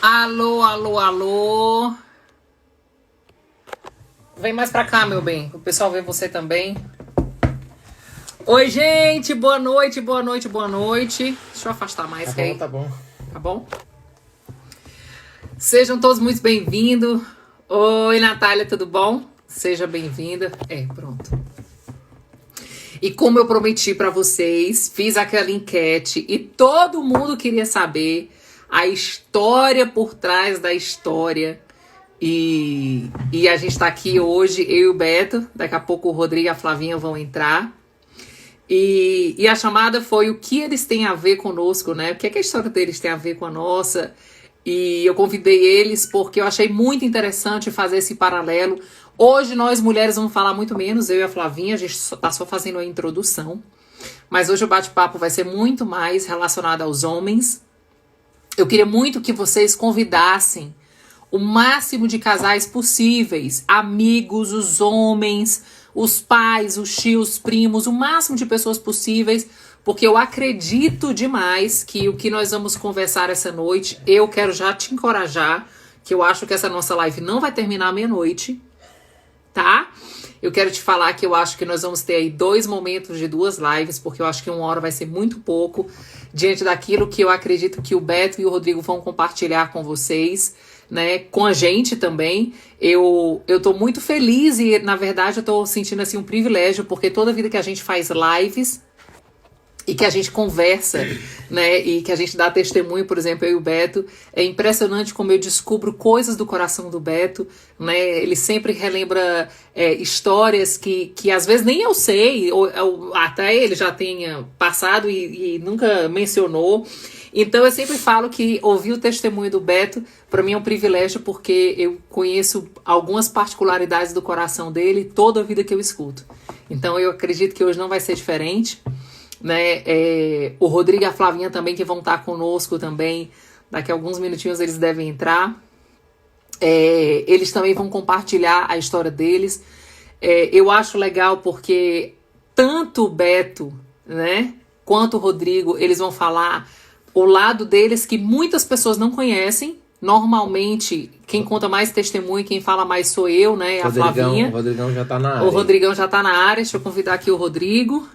Alô, alô, alô. Vem mais pra cá, meu bem. O pessoal vê você também. Oi, gente. Boa noite, boa noite, boa noite. Deixa eu afastar mais. Tá bom, tá bom. Tá bom? Sejam todos muito bem-vindos. Oi, Natália, tudo bom? Seja bem-vinda. Pronto. E como eu prometi pra vocês, fiz aquela enquete e todo mundo queria saber a história por trás da história. E a gente tá aqui hoje, eu e o Beto. Daqui a pouco o Rodrigo e a Flavinha vão entrar. E a chamada foi o que eles têm a ver conosco, né? O que é que a história deles tem a ver com a nossa? E eu convidei eles porque eu achei muito interessante fazer esse paralelo. Hoje nós mulheres vamos falar muito menos, eu e a Flavinha, a gente tá só fazendo a introdução. Mas hoje o bate-papo vai ser muito mais relacionado aos homens. Eu queria muito que vocês convidassem o máximo de casais possíveis, amigos, os homens, os pais, os tios, os primos, o máximo de pessoas possíveis, porque eu acredito demais que o que nós vamos conversar essa noite, eu quero já te encorajar, que eu acho que essa nossa live não vai terminar à meia-noite, tá? Eu quero te falar que eu acho que nós vamos ter aí 2 momentos de 2 lives, porque eu acho que 1 hora vai ser muito pouco, diante daquilo que eu acredito que o Beto e o Rodrigo vão compartilhar com vocês, né, com a gente também. Eu tô muito feliz e, na verdade, eu tô sentindo assim um privilégio, porque toda vida que a gente faz lives e que a gente conversa, né, e que a gente dá testemunho, por exemplo, eu e o Beto, é impressionante como eu descubro coisas do coração do Beto, né, ele sempre relembra histórias que às vezes nem eu sei, ou até ele já tenha passado e nunca mencionou. Então eu sempre falo que ouvir o testemunho do Beto, para mim é um privilégio, porque eu conheço algumas particularidades do coração dele toda a vida que eu escuto. Então eu acredito que hoje não vai ser diferente, né? O Rodrigo e a Flavinha também, que vão estar conosco também, daqui a alguns minutinhos eles devem entrar. Eles também vão compartilhar a história deles. Eu acho legal porque tanto o Beto, né, quanto o Rodrigo, eles vão falar o lado deles que muitas pessoas não conhecem. Normalmente, quem conta mais testemunho, quem fala mais sou eu, né, a Flavinha. O Rodrigão já tá na área. O Rodrigão já tá na área, deixa eu convidar aqui o Rodrigo.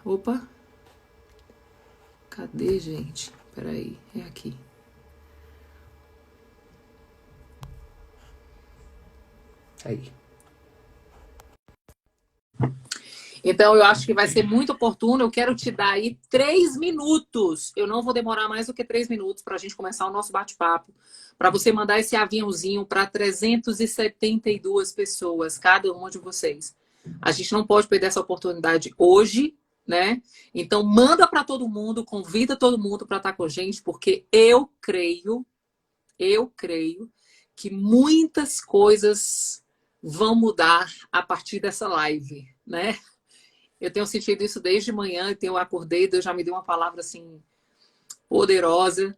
Opa. Cadê, gente? Peraí, é aqui. Aí. Então, eu acho que vai ser muito oportuno. Eu quero te dar aí 3 minutos. Eu não vou demorar mais do que 3 minutos para a gente começar o nosso bate-papo. Para você mandar esse aviãozinho para 372 pessoas, cada um de vocês. A gente não pode perder essa oportunidade hoje, né? Então, manda para todo mundo, convida todo mundo para estar com a gente, porque eu creio que muitas coisas vão mudar a partir dessa live, né? Eu tenho sentido isso desde manhã, eu acordei, Deus já me deu uma palavra assim poderosa.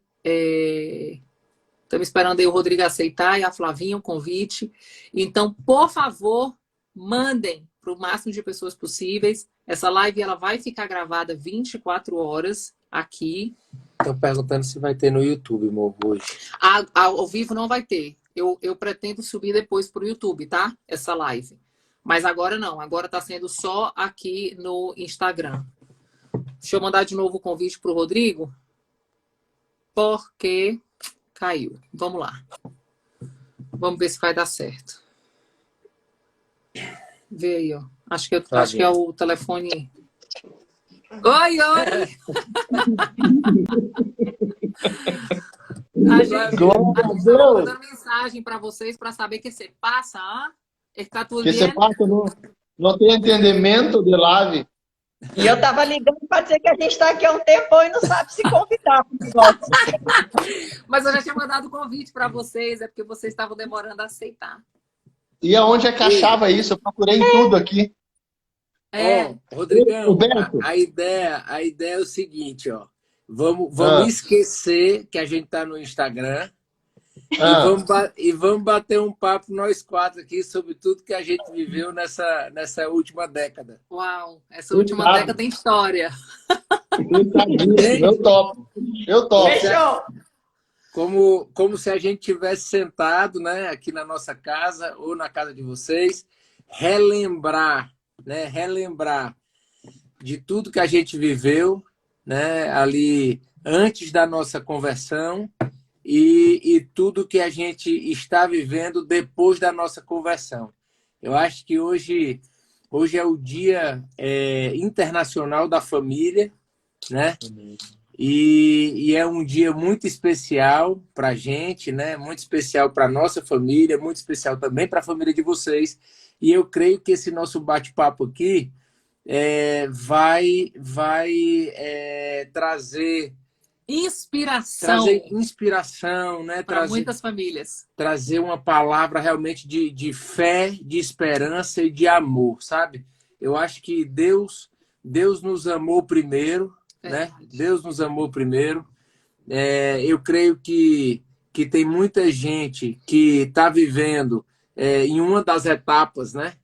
Estamos esperando aí o Rodrigo aceitar e a Flavinha o convite. Então, por favor, mandem para o máximo de pessoas possíveis. Essa live ela vai ficar gravada 24 horas aqui. Estão perguntando se vai ter no YouTube, amor, hoje. Ao vivo não vai ter. Eu pretendo subir depois para o YouTube, tá? Essa live. Mas agora não, agora está sendo só aqui no Instagram. Deixa eu mandar de novo o convite para o Rodrigo, porque caiu. Vamos lá. Vamos ver se vai dar certo. Vê aí, ó. Acho que é o telefone. Oi, oi! A gente tá mandando mensagem para vocês para saber que você passa, hein? Está tudo Que bem? você passa, não tem entendimento de live. E eu estava ligando para dizer que a gente está aqui há um tempão e não sabe se convidar. Mas eu já tinha mandado o convite para vocês, é porque vocês estavam demorando a aceitar. E aonde é que achava isso? Eu procurei em tudo aqui. Rodrigão, Beto. a ideia é o seguinte, ó. Vamos esquecer que a gente tá no Instagram e vamos bater um papo nós 4 aqui sobre tudo que a gente viveu nessa última década. Uau, essa última década tem história. Eu topo. Eu topo. Fechou. Como se a gente tivesse sentado, né, aqui na nossa casa ou na casa de vocês, relembrar, né, relembrar de tudo que a gente viveu, né, ali antes da nossa conversão e tudo que a gente está vivendo depois da nossa conversão. Eu acho que hoje é o Dia Internacional da Família, né? E é um dia muito especial para a gente, né? Muito especial para a nossa família, muito especial também para a família de vocês. E eu creio que esse nosso bate-papo aqui vai trazer inspiração, né? Para muitas famílias. Trazer uma palavra realmente de fé, de esperança e de amor, sabe? Eu acho que Deus nos amou primeiro, né? Deus nos amou primeiro. Eu creio que tem muita gente que está vivendo em uma das etapas, né?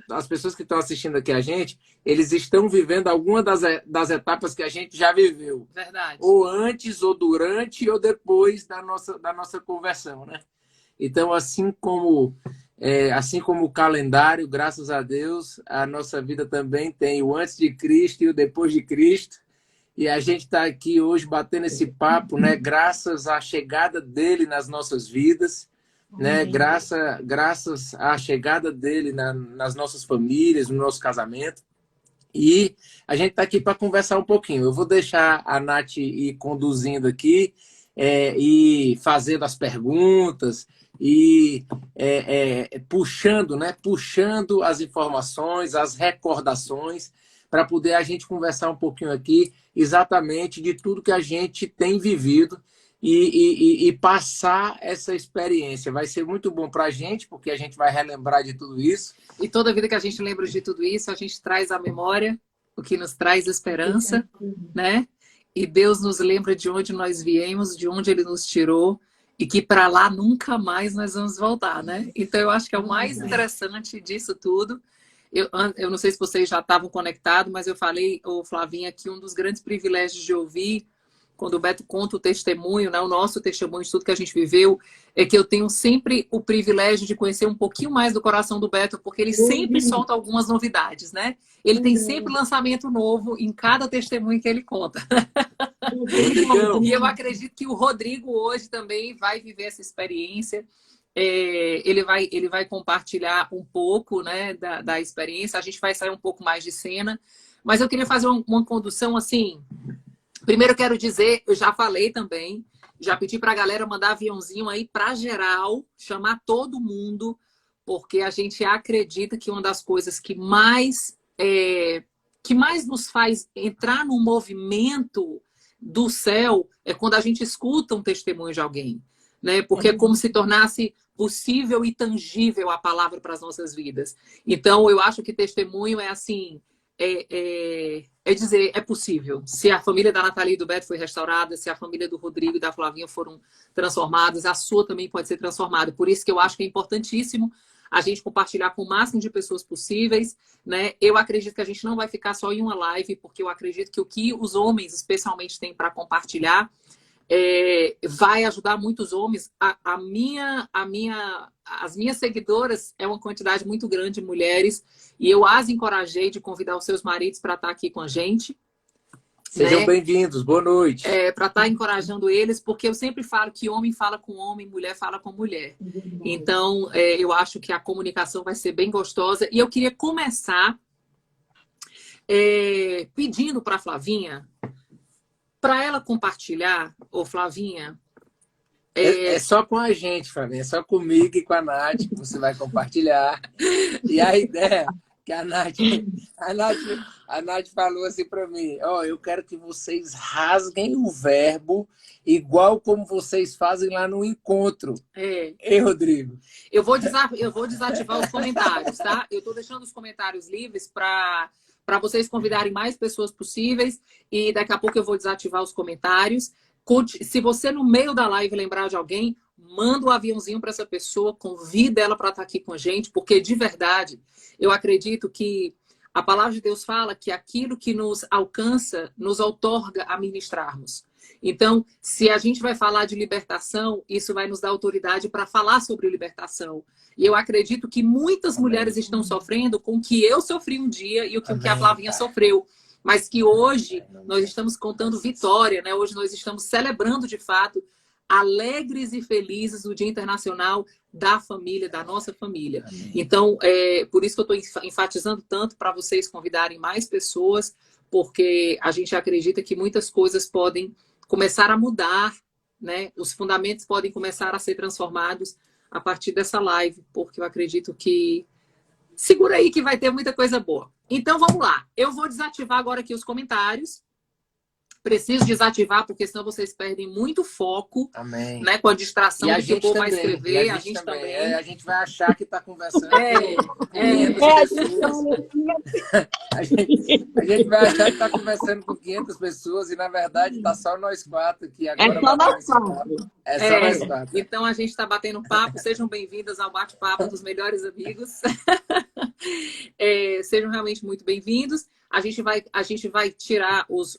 As pessoas que estão assistindo aqui a gente, eles estão vivendo alguma das etapas que a gente já viveu. Verdade. Ou antes, ou durante, ou depois da nossa conversão, né? Então, assim como o calendário, graças a Deus, a nossa vida também tem o antes de Cristo e o depois de Cristo. E a gente está aqui hoje batendo esse papo, né? Graças à chegada dele nas nossas vidas, né? Graças à chegada dele nas nossas famílias, no nosso casamento. E a gente está aqui para conversar um pouquinho. Eu vou deixar a Nath ir conduzindo aqui e fazendo as perguntas e puxando, né? Puxando as informações, as recordações, para poder a gente conversar um pouquinho aqui exatamente de tudo que a gente tem vivido e passar essa experiência. Vai ser muito bom para a gente, porque a gente vai relembrar de tudo isso. E toda vida que a gente lembra de tudo isso, a gente traz à memória o que nos traz esperança, né? E Deus nos lembra de onde nós viemos, de onde Ele nos tirou, e que para lá nunca mais nós vamos voltar, né? Então eu acho que é o mais interessante disso tudo. Eu não sei se vocês já estavam conectados, mas eu falei, Flavinha, que um dos grandes privilégios de ouvir, quando o Beto conta o testemunho, né, o nosso testemunho de tudo que a gente viveu, é que eu tenho sempre o privilégio de conhecer um pouquinho mais do coração do Beto, porque ele sempre solta algumas novidades, né? Ele tem sempre lançamento novo em cada testemunho que ele conta. E eu acredito que o Rodrigo hoje também vai viver essa experiência. Ele vai compartilhar um pouco, né, da experiência. A gente vai sair um pouco mais de cena. Mas eu queria fazer uma condução assim. Primeiro, eu quero dizer, eu já falei também, já pedi para a galera mandar aviãozinho aí para geral, chamar todo mundo, porque a gente acredita que uma das coisas que mais nos faz entrar no movimento do céu é quando a gente escuta um testemunho de alguém, né? Porque é como se tornasse possível e tangível a palavra para as nossas vidas. Então, eu acho que testemunho é assim... dizer, é possível. Se a família da Nathalie e do Beto foi restaurada, se a família do Rodrigo e da Flavinha foram transformadas, a sua também pode ser transformada. Por isso que eu acho que é importantíssimo a gente compartilhar com o máximo de pessoas possíveis, né? Eu acredito que a gente não vai ficar só em uma live, porque eu acredito que o que os homens especialmente têm para compartilhar vai ajudar muitos homens. As minhas seguidoras é uma quantidade muito grande de mulheres e eu as encorajei de convidar os seus maridos para estar aqui com a gente. Sejam bem-vindos, boa noite. Para estar encorajando eles, porque eu sempre falo que homem fala com homem, mulher fala com mulher. Então, eu acho que a comunicação vai ser bem gostosa. E eu queria começar pedindo para a Flavinha, para ela compartilhar, Flavinha... É só com a gente, Flavinha, é só comigo e com a Nath que você vai compartilhar. E a ideia que a Nath falou assim para mim, eu quero que vocês rasguem o verbo igual como vocês fazem lá no encontro. Ei, Rodrigo? Eu vou desativar os comentários, tá? Eu estou deixando os comentários livres para vocês convidarem mais pessoas possíveis e daqui a pouco eu vou desativar os comentários. Se você no meio da live lembrar de alguém, manda um aviãozinho para essa pessoa, convida ela para estar aqui com a gente, porque de verdade eu acredito que A palavra de Deus fala que aquilo que nos alcança nos outorga a ministrarmos. Então, se a gente vai falar de libertação, isso vai nos dar autoridade para falar sobre libertação. E eu acredito que muitas mulheres estão sofrendo com o que eu sofri um dia e o que a Flavinha sofreu. Mas que hoje nós estamos contando vitória, né? Hoje nós estamos celebrando, de fato, alegres e felizes o Dia Internacional da Família, da nossa família. Então, por isso que eu estou enfatizando tanto para vocês convidarem mais pessoas, porque a gente acredita que muitas coisas podem começar a mudar, né? Os fundamentos podem começar a ser transformados a partir dessa live, porque eu acredito que... Segura aí que vai ter muita coisa boa. Então, vamos lá. Eu vou desativar agora aqui os comentários. Preciso desativar, porque senão vocês perdem muito foco, né, com a distração de que o povo vai escrever. A gente também. A gente vai achar que está conversando a gente vai achar que está conversando com 500 pessoas e, na verdade, está só nós 4 aqui agora. É só nós 4. Então, a gente está batendo papo. Sejam bem-vindas ao bate-papo dos melhores amigos. Sejam realmente muito bem-vindos. A gente vai tirar os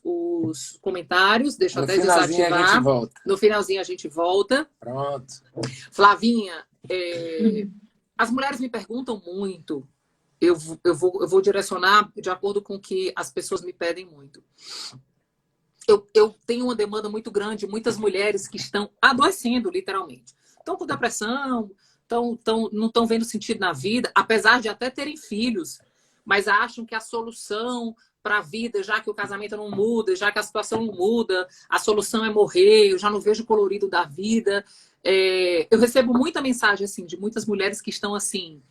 comentários. Deixa eu até desativar. No finalzinho a gente volta. Pronto. Flavinha, as mulheres me perguntam muito. Eu vou direcionar de acordo com o que as pessoas me pedem muito. Eu tenho uma demanda muito grande. Muitas mulheres que estão adoecendo, literalmente. Estão com depressão, não estão vendo sentido na vida, apesar de até terem filhos. Mas acham que a solução para a vida, já que o casamento não muda, já que a situação não muda, a solução é morrer, eu já não vejo o colorido da vida. Eu recebo muita mensagem assim, de muitas mulheres que estão assim,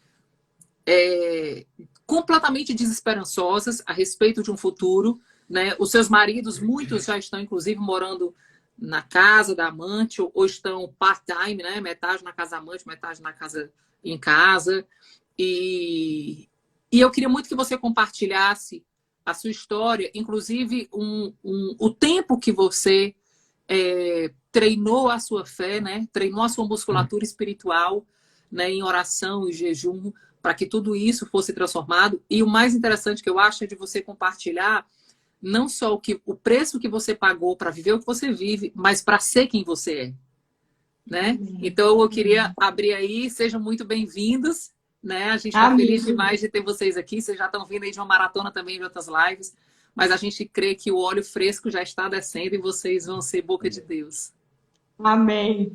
completamente desesperançosas a respeito de um futuro, né? Os seus maridos, muitos já estão, inclusive, morando na casa da amante, ou estão part-time, né? Metade na casa da amante, metade na casa, em casa. E eu queria muito que você compartilhasse a sua história, inclusive o tempo que você treinou a sua fé, né? Treinou a sua musculatura espiritual, né? Em oração e jejum, para que tudo isso fosse transformado. E o mais interessante que eu acho é de você compartilhar não só o preço que você pagou para viver o que você vive, mas para ser quem você é, né? Então eu queria abrir aí, sejam muito bem-vindos. Né? A gente está feliz demais de ter vocês aqui. Vocês já estão vindo aí de uma maratona também de outras lives. Mas a gente crê que o óleo fresco já está descendo e vocês vão ser boca de Deus. Amém.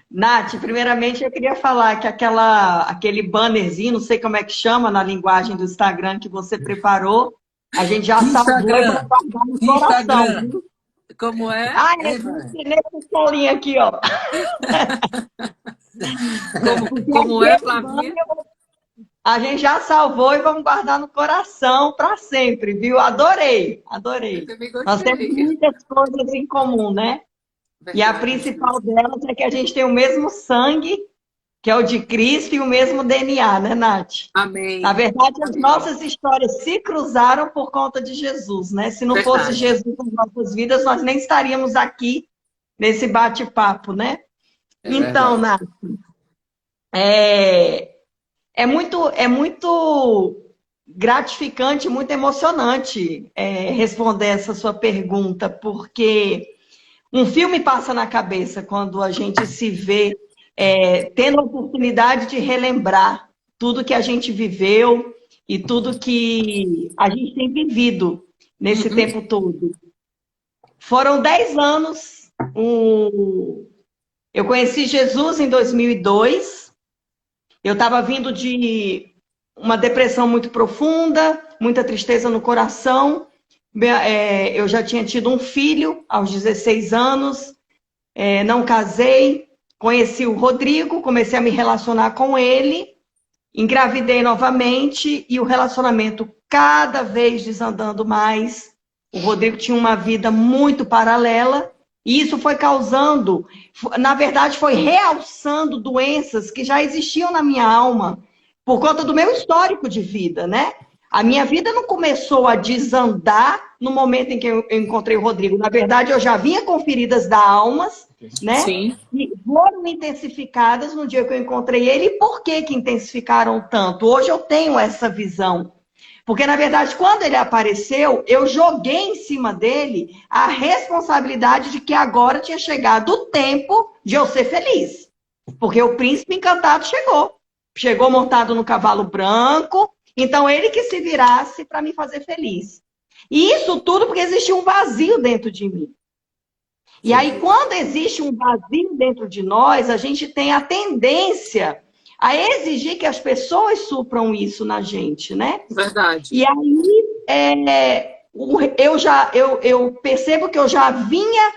Nath, primeiramente eu queria falar que aquele bannerzinho, não sei como é que chama na linguagem do Instagram que você preparou, a gente já salvou e vai guardar no coração. Viu? Como é? Nesse colinho aqui, ó. Como é, Flavinha? A gente já salvou e vamos guardar no coração para sempre, viu? Adorei. Nós temos muitas coisas em comum, né? Verdade. E a principal delas é que a gente tem o mesmo sangue, que é o de Cristo, e o mesmo DNA, né, Nath? Amém. Na verdade, as nossas histórias se cruzaram por conta de Jesus, né? Se não fosse Jesus nas nossas vidas, nós nem estaríamos aqui nesse bate-papo, né? Então, Nath, é muito gratificante, muito emocionante responder essa sua pergunta, porque um filme passa na cabeça quando a gente se vê tendo a oportunidade de relembrar tudo que a gente viveu e tudo que a gente tem vivido nesse tempo todo. Foram 10 anos, eu conheci Jesus em 2002, eu estava vindo de uma depressão muito profunda, muita tristeza no coração, eu já tinha tido um filho aos 16 anos, não casei, conheci o Rodrigo, comecei a me relacionar com ele, engravidei novamente e o relacionamento cada vez desandando mais. O Rodrigo tinha uma vida muito paralela e isso foi causando, na verdade foi realçando doenças que já existiam na minha alma por conta do meu histórico de vida, né? A minha vida não começou a desandar no momento em que eu encontrei o Rodrigo. Na verdade, eu já vinha com feridas da alma, né? Sim. E foram intensificadas no dia que eu encontrei ele. E por que intensificaram tanto? Hoje eu tenho essa visão. Porque, na verdade, quando ele apareceu, eu joguei em cima dele a responsabilidade de que agora tinha chegado o tempo de eu ser feliz. Porque o príncipe encantado chegou. Chegou montado no cavalo branco, então ele que se virasse para me fazer feliz. E isso tudo porque existia um vazio dentro de mim. E aí, quando existe um vazio dentro de nós, a gente tem a tendência a exigir que as pessoas supram isso na gente, né? Verdade. E aí, eu percebo que eu já vinha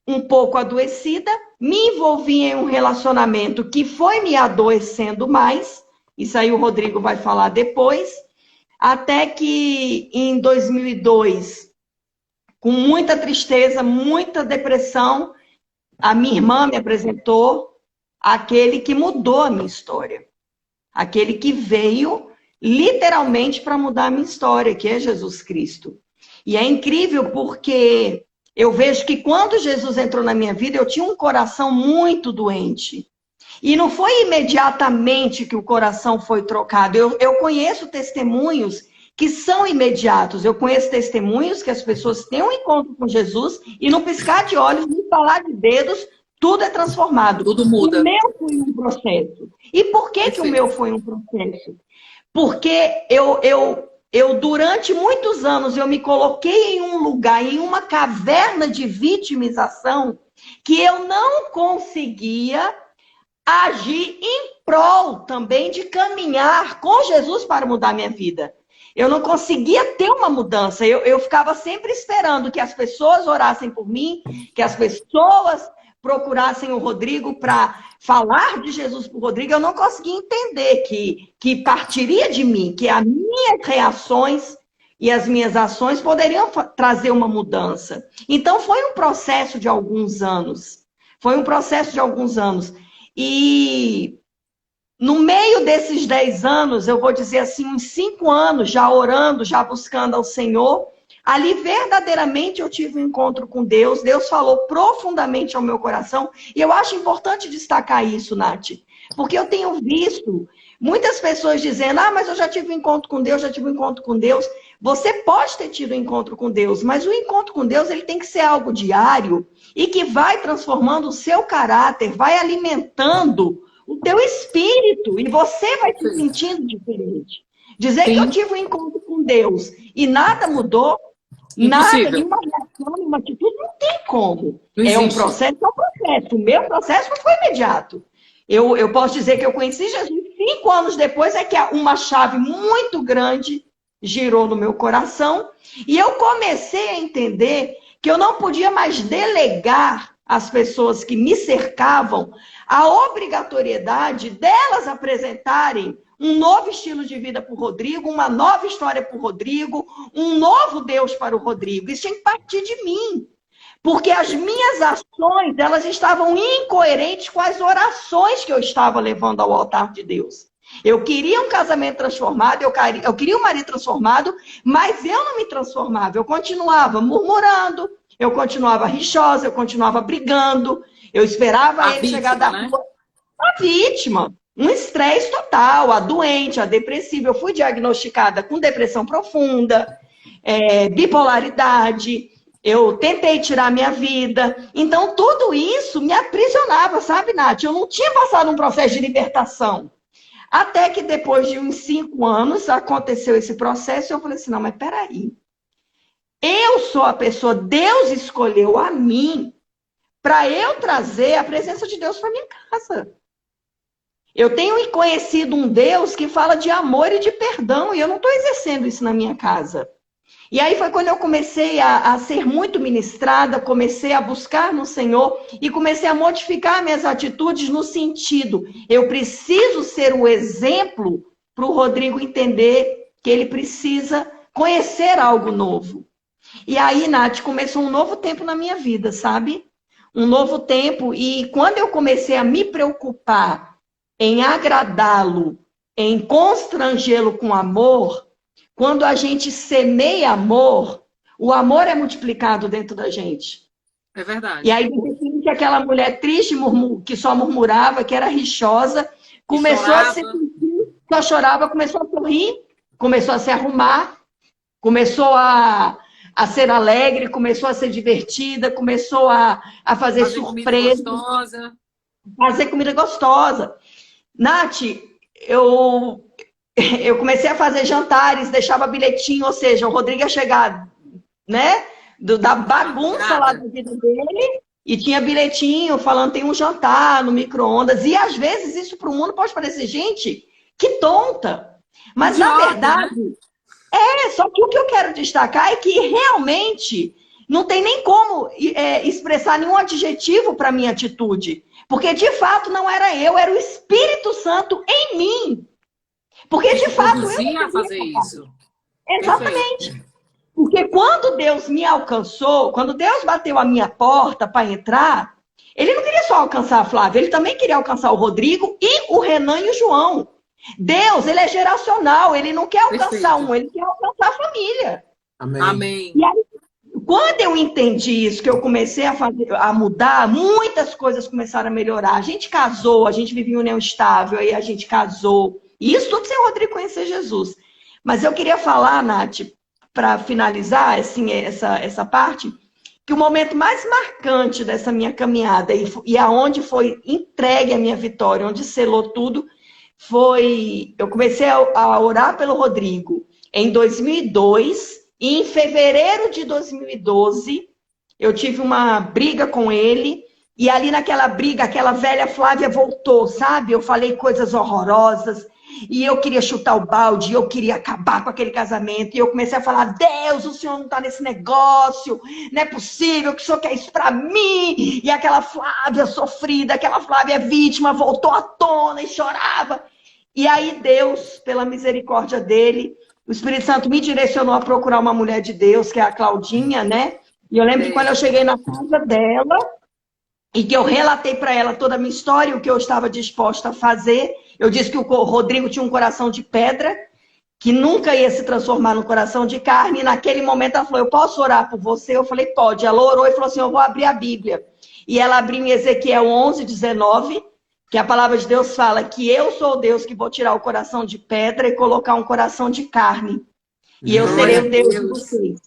um pouco adoecida, me envolvi em um relacionamento que foi me adoecendo mais, isso aí o Rodrigo vai falar depois, até que em 2002, com muita tristeza, muita depressão, a minha irmã me apresentou aquele que mudou a minha história. Aquele que veio literalmente para mudar a minha história, que é Jesus Cristo. E é incrível porque eu vejo que quando Jesus entrou na minha vida, eu tinha um coração muito doente. E não foi imediatamente que o coração foi trocado. Eu conheço testemunhos que são imediatos. Eu conheço testemunhos que as pessoas têm um encontro com Jesus e no piscar de olhos, no falar de dedos, tudo é transformado. Tudo muda. O meu foi um processo. E por que o meu foi um processo? Porque eu durante muitos anos, eu me coloquei em um lugar, em uma caverna de vitimização, que eu não conseguia agir em prol também de caminhar com Jesus para mudar minha vida. Eu não conseguia ter uma mudança. Eu ficava sempre esperando que as pessoas orassem por mim, que as pessoas procurassem o Rodrigo para falar de Jesus para o Rodrigo. Eu não conseguia entender que partiria de mim, que as minhas reações e as minhas ações poderiam trazer uma mudança. Então, foi um processo de alguns anos. Foi um processo de alguns anos. E no meio desses 10 anos, eu vou dizer assim, uns 5 anos já orando, já buscando ao Senhor, ali verdadeiramente eu tive um encontro com Deus. Deus falou profundamente ao meu coração. E eu acho importante destacar isso, Nath. Porque eu tenho visto muitas pessoas dizendo, mas eu já tive um encontro com Deus, já tive um encontro com Deus. Você pode ter tido um encontro com Deus, mas o encontro com Deus ele tem que ser algo diário e que vai transformando o seu caráter, vai alimentando o teu espírito e você vai se sentindo diferente. Dizer que eu tive um encontro com Deus e nada mudou, impossível. Nada, nenhuma reação, nenhuma atitude, não tem como. Não é um existe. processo, é um processo. O meu processo não foi imediato. Eu posso dizer que eu conheci Jesus 5 anos depois, é que uma chave muito grande girou no meu coração e eu comecei a entender que eu não podia mais delegar às pessoas que me cercavam a obrigatoriedade delas apresentarem um novo estilo de vida para o Rodrigo, uma nova história para o Rodrigo, um novo Deus para o Rodrigo. Isso tinha que partir de mim. Porque as minhas ações, elas estavam incoerentes com as orações que eu estava levando ao altar de Deus. Eu queria um casamento transformado, eu queria um marido transformado, mas eu não me transformava. Eu continuava murmurando, eu continuava rixosa, eu continuava brigando, eu esperava ele chegar da rua. A vítima, um estresse total, a doente, a depressiva. Eu fui diagnosticada com depressão profunda, bipolaridade. Eu tentei tirar minha vida. Então, tudo isso me aprisionava, sabe, Nath? Eu não tinha passado um processo de libertação. Até que depois de uns 5 anos aconteceu esse processo e eu falei assim, não, mas peraí. Eu sou a pessoa, Deus escolheu a mim para eu trazer a presença de Deus para minha casa. Eu tenho conhecido um Deus que fala de amor e de perdão e eu não estou exercendo isso na minha casa. E aí foi quando eu comecei a ser muito ministrada, comecei a buscar no Senhor e comecei a modificar minhas atitudes no sentido, eu preciso ser o exemplo para o Rodrigo entender que ele precisa conhecer algo novo. E aí, Nath, começou um novo tempo na minha vida, sabe? Um novo tempo e quando eu comecei a me preocupar em agradá-lo, em constrangê-lo com amor, quando a gente semeia amor, o amor é multiplicado dentro da gente. É verdade. E aí, de repente, aquela mulher triste, que só murmurava, que era rixosa, começou a se sentir, só chorava, começou a sorrir, começou a se arrumar, começou a ser alegre, começou a ser divertida, começou a fazer surpresa. Fazer comida gostosa. Nath, eu comecei a fazer jantares, deixava bilhetinho, ou seja, o Rodrigo ia chegar, né, da bagunça lá da vida dele, e tinha bilhetinho falando tem um jantar no micro-ondas. E às vezes isso para o mundo pode parecer, gente, que tonta. Mas na verdade, né? Só que o que eu quero destacar é que realmente não tem nem como expressar nenhum adjetivo para minha atitude. Porque de fato não era eu, era o Espírito Santo em mim. Porque de fato eu ia fazer isso. Exatamente. Perfeito. Porque quando Deus me alcançou, quando Deus bateu a minha porta para entrar, ele não queria só alcançar a Flávia, ele também queria alcançar o Rodrigo e o Renan e o João. Deus, ele é geracional, ele não quer alcançar um, ele quer alcançar a família. Amém. E aí, quando eu entendi isso, que eu comecei a mudar, muitas coisas começaram a melhorar. A gente casou, a gente vivia em união estável, aí a gente casou. E isso tudo sem o Rodrigo conhecer Jesus. Mas eu queria falar, Nath, para finalizar assim, essa parte, que o momento mais marcante dessa minha caminhada e aonde foi entregue a minha vitória, onde selou tudo, foi... Eu comecei a orar pelo Rodrigo em 2002 e em fevereiro de 2012 eu tive uma briga com ele e ali naquela briga, aquela velha Flávia voltou, sabe? Eu falei coisas horrorosas, e eu queria chutar o balde, eu queria acabar com aquele casamento. E eu comecei a falar, Deus, o Senhor não está nesse negócio, não é possível que o Senhor quer isso para mim. E aquela Flávia sofrida, aquela Flávia vítima, voltou à tona e chorava. E aí Deus, pela misericórdia dele, o Espírito Santo me direcionou a procurar uma mulher de Deus, que é a Claudinha, né? E eu lembro que quando eu cheguei na casa dela, e que eu relatei para ela toda a minha história, o que eu estava disposta a fazer. Eu disse que o Rodrigo tinha um coração de pedra, que nunca ia se transformar no coração de carne. E naquele momento ela falou, eu posso orar por você? Eu falei, pode. Ela orou e falou assim, eu vou abrir a Bíblia. E ela abriu em Ezequiel 11:19, que a palavra de Deus fala que eu sou o Deus que vou tirar o coração de pedra e colocar um coração de carne. E eu serei o Deus de vocês.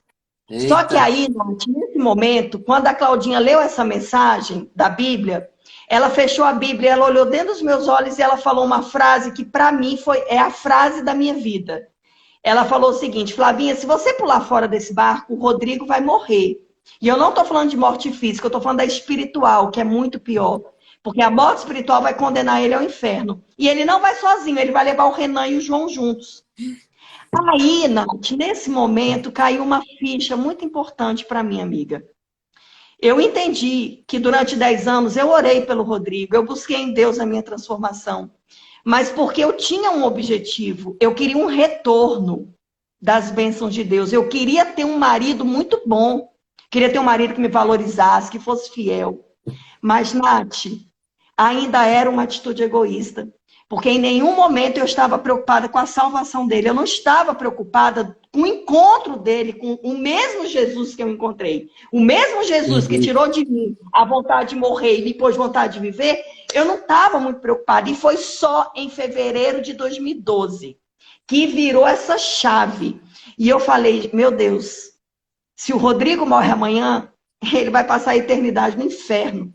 Eita. Só que aí, nesse momento, quando a Claudinha leu essa mensagem da Bíblia, ela fechou a Bíblia, ela olhou dentro dos meus olhos e ela falou uma frase que para mim é a frase da minha vida. Ela falou o seguinte, Flavinha, se você pular fora desse barco, o Rodrigo vai morrer. E eu não estou falando de morte física, eu estou falando da espiritual, que é muito pior. Porque a morte espiritual vai condenar ele ao inferno. E ele não vai sozinho, ele vai levar o Renan e o João juntos. Aí, Nath, nesse momento, caiu uma ficha muito importante para mim, amiga. Eu entendi que durante 10 anos eu orei pelo Rodrigo, eu busquei em Deus a minha transformação. Mas porque eu tinha um objetivo, eu queria um retorno das bênçãos de Deus. Eu queria ter um marido muito bom. Queria ter um marido que me valorizasse, que fosse fiel. Mas, Nath, ainda era uma atitude egoísta. Porque em nenhum momento eu estava preocupada com a salvação dele. Eu não estava preocupada com o encontro dele, com o mesmo Jesus que eu encontrei. O mesmo Jesus que tirou de mim a vontade de morrer e me pôs vontade de viver, eu não estava muito preocupada. E foi só em fevereiro de 2012 que virou essa chave. E eu falei, meu Deus, se o Rodrigo morre amanhã, ele vai passar a eternidade no inferno.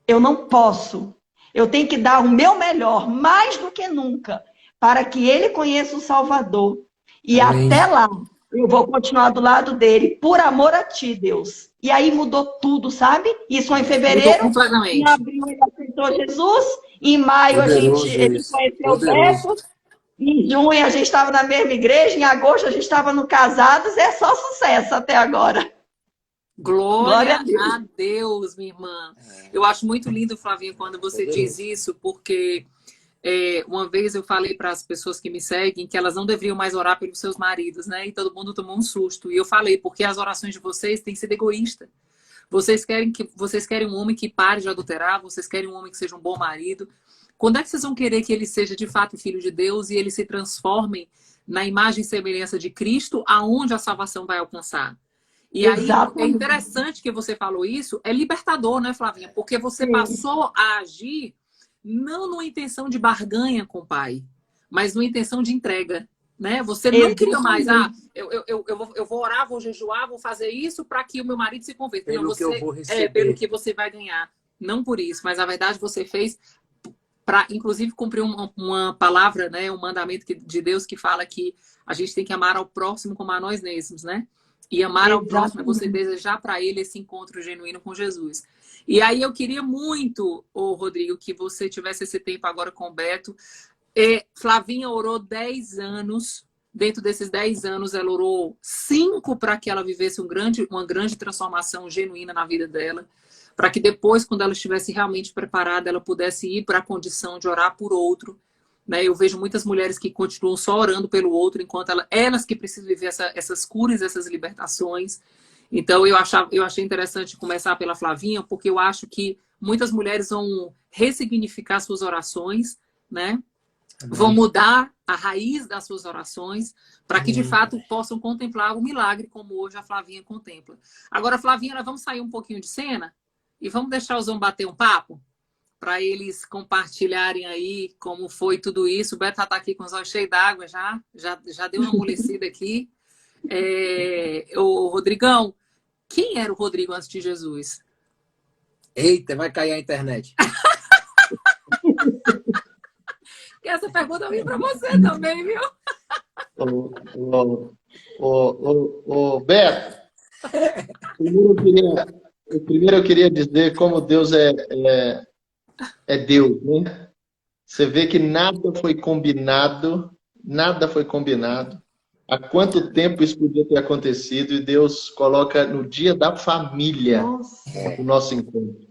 Eu não posso. Eu tenho que dar o meu melhor, mais do que nunca, para que ele conheça o Salvador. E amém. Até lá, eu vou continuar do lado dele, por amor a ti, Deus. E aí mudou tudo, sabe? Isso foi em fevereiro, em abril ele aceitou Jesus, em maio ele conheceu o Beto, em junho a gente estava na mesma igreja, em agosto a gente estava no Casados, é só sucesso até agora. Glória a Deus, minha irmã. Eu acho muito lindo, Flavinha, quando você diz isso, porque uma vez eu falei para as pessoas que me seguem que elas não deveriam mais orar pelos seus maridos, né? E todo mundo tomou um susto. E eu falei, porque as orações de vocês têm sido egoístas. Vocês querem um homem que pare de adulterar, vocês querem um homem que seja um bom marido. Quando é que vocês vão querer que ele seja de fato filho de Deus e ele se transforme na imagem e semelhança de Cristo, aonde a salvação vai alcançar? E aí, é interessante que você falou isso, é libertador, né, Flavinha? Porque você passou a agir não numa intenção de barganha com o pai, mas numa intenção de entrega. né? Você não queria mais, Exatamente. eu vou orar, vou jejuar, vou fazer isso para que o meu marido se converta. Não, Pelo que eu você vou pelo receber. que você vai ganhar. Não por isso, mas na verdade você fez para, inclusive, cumprir uma palavra, né? Um mandamento de Deus que fala que a gente tem que amar ao próximo como a nós mesmos, né? E amar ao próximo é você Exatamente. desejar para ele esse encontro genuíno com Jesus. E aí eu queria muito, Rodrigo, que você tivesse esse tempo agora com o Beto. Flavinha orou 10 anos. Dentro desses 10 anos, ela orou 5 para que ela vivesse uma grande transformação genuína na vida dela. Para que depois, quando ela estivesse realmente preparada, ela pudesse ir para a condição de orar por outro. Né? Eu vejo muitas mulheres que continuam só orando pelo outro, enquanto elas que precisam viver essas curas, essas libertações. Então, eu achei interessante começar pela Flavinha, porque eu acho que muitas mulheres vão ressignificar suas orações, né? Vão mudar a raiz das suas orações para que, de fato, possam contemplar o milagre como hoje a Flavinha contempla. Agora, Flavinha, nós vamos sair um pouquinho de cena e vamos deixar os homens bater um papo para eles compartilharem aí como foi tudo isso. O Beto já está aqui com os olhos cheios d'água já deu uma amolecida aqui. O Rodrigão, quem era o Rodrigo antes de Jesus? Eita, vai cair a internet. Essa pergunta eu vim para você também, viu? Beto, primeiro eu queria dizer como Deus é Deus, né? Você vê que nada foi combinado, nada foi combinado. Há quanto tempo isso podia ter acontecido e Deus coloca no dia da família o nosso encontro.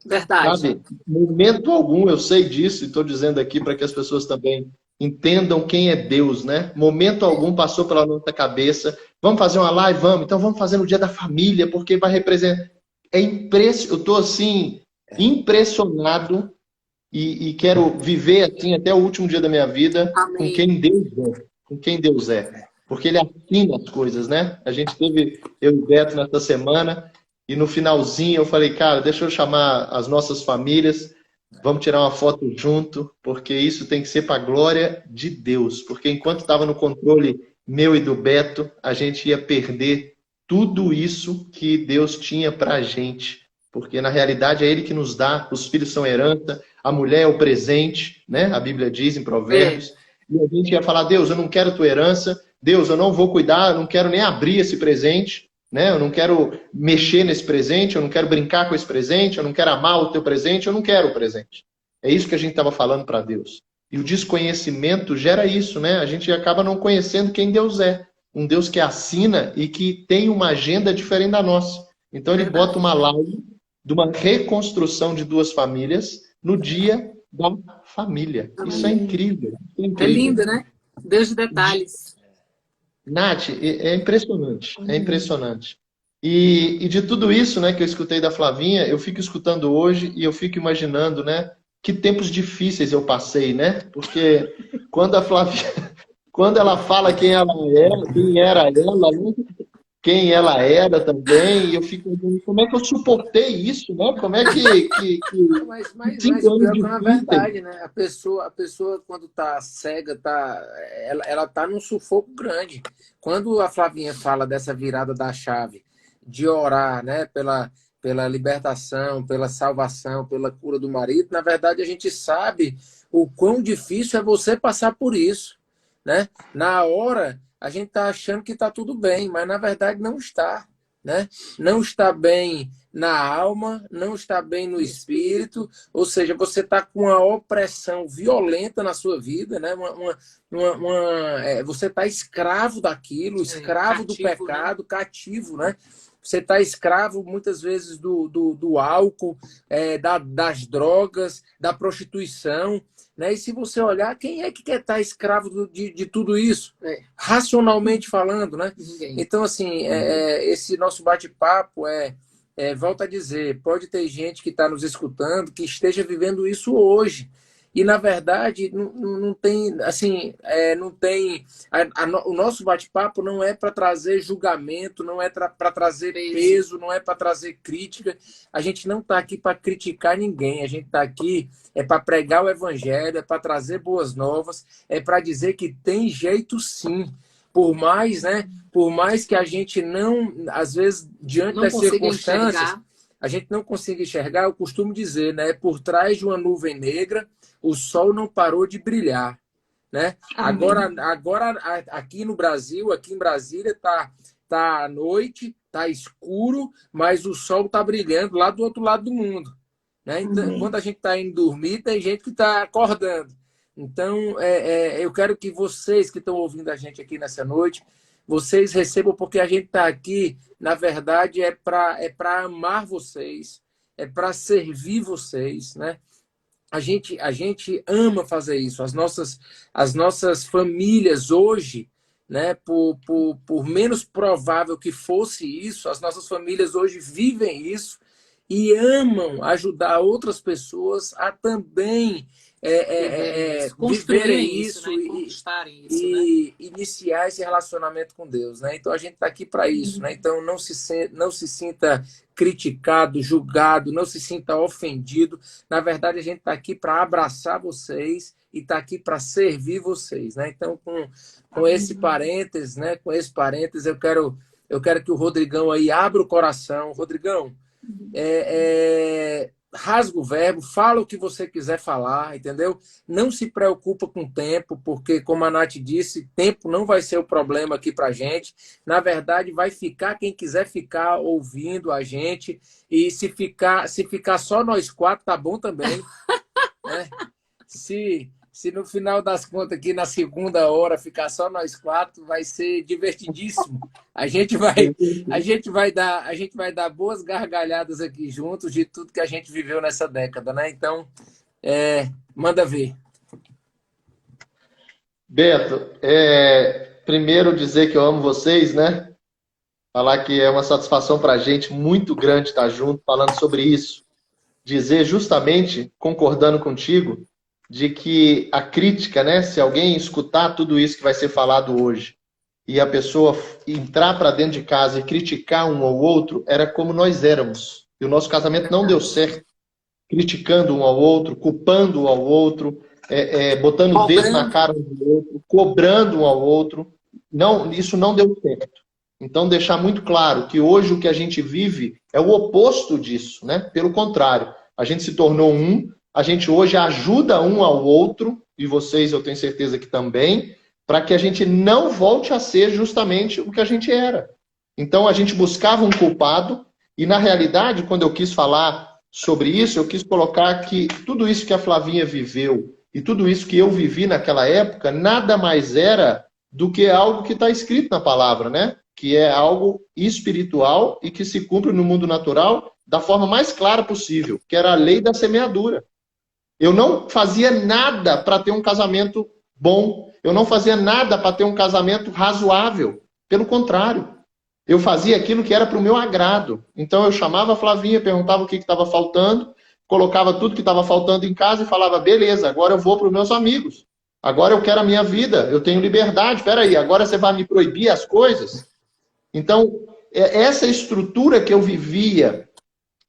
Verdade. Sabe, em momento algum eu sei disso e estou dizendo aqui para que as pessoas também entendam quem é Deus, né? Momento algum passou pela nossa cabeça. Vamos fazer uma live? Vamos. Então vamos fazer no dia da família, porque vai representar. Eu estou assim, impressionado e quero viver assim até o último dia da minha vida. Amém. Com quem Deus é. Com quem Deus é. Porque Ele afina as coisas, né? A gente teve, eu e o Beto, nessa semana. E no finalzinho eu falei, cara, deixa eu chamar as nossas famílias, vamos tirar uma foto junto, porque isso tem que ser para a glória de Deus. Porque enquanto estava no controle meu e do Beto, a gente ia perder tudo isso que Deus tinha para a gente. Porque na realidade é Ele que nos dá, os filhos são herança, a mulher é o presente, né? A Bíblia diz em Provérbios. E a gente ia falar, Deus, eu não quero tua herança, Deus, eu não vou cuidar, eu não quero nem abrir esse presente. Né? Eu não quero mexer nesse presente, eu não quero brincar com esse presente, eu não quero amar o teu presente, eu não quero o presente. É isso que a gente estava falando para Deus. E o desconhecimento gera isso, né? A gente acaba não conhecendo quem Deus é. Um Deus que assina e que tem uma agenda diferente da nossa. Então ele bota uma live de uma reconstrução de duas famílias no dia da família. Isso é incrível. É incrível. É lindo, né? Deus de detalhes. Nath, é impressionante, é impressionante. E de tudo isso, né, que eu escutei da Flavinha, eu fico escutando hoje e eu fico imaginando, né, que tempos difíceis eu passei, né? Porque quando a Flavinha, quando ela fala quem ela era, quem era ela, né? Quem ela era também, eu fico pensando, como é que eu suportei isso, né? Como é que Mas 5 anos pior que na difíceis. verdade, né? A pessoa quando tá cega, ela tá num sufoco grande. Quando a Flavinha fala dessa virada da chave, de orar, né? Pela libertação, pela salvação, pela cura do marido, na verdade a gente sabe o quão difícil é você passar por isso, né? Na hora a gente está achando que está tudo bem, mas na verdade não está, né? Não está bem na alma, não está bem no espírito, ou seja, você está com uma opressão violenta na sua vida, né? Você está escravo daquilo, escravo do pecado, né? Cativo, né? Você está escravo muitas vezes do álcool, das drogas, da prostituição. Né? E se você olhar, quem é que quer estar escravo de tudo isso? Racionalmente falando, né? Então, assim, esse nosso bate-papo volto a dizer, pode ter gente que está nos escutando que esteja vivendo isso hoje. E, na verdade, não tem, assim, não tem... o nosso bate-papo não é para trazer julgamento, não é para trazer peso, não é para trazer crítica. A gente não está aqui para criticar ninguém, a gente está aqui para pregar o evangelho, é para trazer boas novas, é para dizer que tem jeito sim. Por mais, né? Por mais que a gente não, às vezes, diante das circunstâncias, a gente não consiga enxergar, eu costumo dizer, né? Por trás de uma nuvem negra, o sol não parou de brilhar, né? Agora, aqui no Brasil, aqui em Brasília, tá à noite, tá escuro, mas o sol tá brilhando lá do outro lado do mundo, né? Então, quando a gente tá indo dormir, tem gente que tá acordando. Então, eu quero que vocês que estão ouvindo a gente aqui nessa noite, vocês recebam, porque a gente está aqui, na verdade, é para amar vocês, é para servir vocês, né? A gente ama fazer isso. As nossas famílias hoje, né, por menos provável que fosse isso, as nossas famílias hoje vivem isso e amam ajudar outras pessoas a também viverem isso, né? E iniciar esse relacionamento com Deus, né? Então a gente está aqui para isso, né? Então não se sinta criticado, julgado, não se sinta ofendido. Na verdade, a gente está aqui para abraçar vocês e está aqui para servir vocês, né? Então com esse parênteses, né? Com esse parênteses, eu quero que o Rodrigão aí abra o coração. Rodrigão, rasga o verbo, fala o que você quiser falar, entendeu? Não se preocupa com tempo, porque, como a Nath disse, tempo não vai ser o problema aqui pra gente. Na verdade, vai ficar quem quiser ficar ouvindo a gente. E se ficar só nós quatro, tá bom também. Né? Se no final das contas aqui na segunda hora ficar só nós quatro, vai ser divertidíssimo. A gente vai dar boas gargalhadas aqui juntos de tudo que a gente viveu nessa década, né? Então, manda ver. Beto, primeiro dizer que eu amo vocês, né? Falar que é uma satisfação para a gente muito grande estar junto, falando sobre isso. Dizer justamente, concordando contigo, de que a crítica, né? Se alguém escutar tudo isso que vai ser falado hoje e a pessoa entrar para dentro de casa e criticar um ao outro, era como nós éramos. E o nosso casamento não deu certo. Criticando um ao outro, culpando um ao outro, botando o dedo na cara um do outro, cobrando um ao outro. Não, isso não deu certo. Então, deixar muito claro que hoje o que a gente vive é o oposto disso, né? Pelo contrário, a gente se tornou um. A gente hoje ajuda um ao outro, e vocês eu tenho certeza que também, para que a gente não volte a ser justamente o que a gente era. Então a gente buscava um culpado, e na realidade, quando eu quis falar sobre isso, eu quis colocar que tudo isso que a Flavinha viveu, e tudo isso que eu vivi naquela época, nada mais era do que algo que está escrito na palavra, né? Que é algo espiritual e que se cumpre no mundo natural da forma mais clara possível, que era a lei da semeadura. Eu não fazia nada para ter um casamento bom. Eu não fazia nada para ter um casamento razoável. Pelo contrário, eu fazia aquilo que era para o meu agrado. Então eu chamava a Flavinha, perguntava o que estava faltando, colocava tudo que estava faltando em casa e falava, beleza, agora eu vou para os meus amigos. Agora eu quero a minha vida, eu tenho liberdade. Espera aí, agora você vai me proibir as coisas? Então, essa estrutura que eu vivia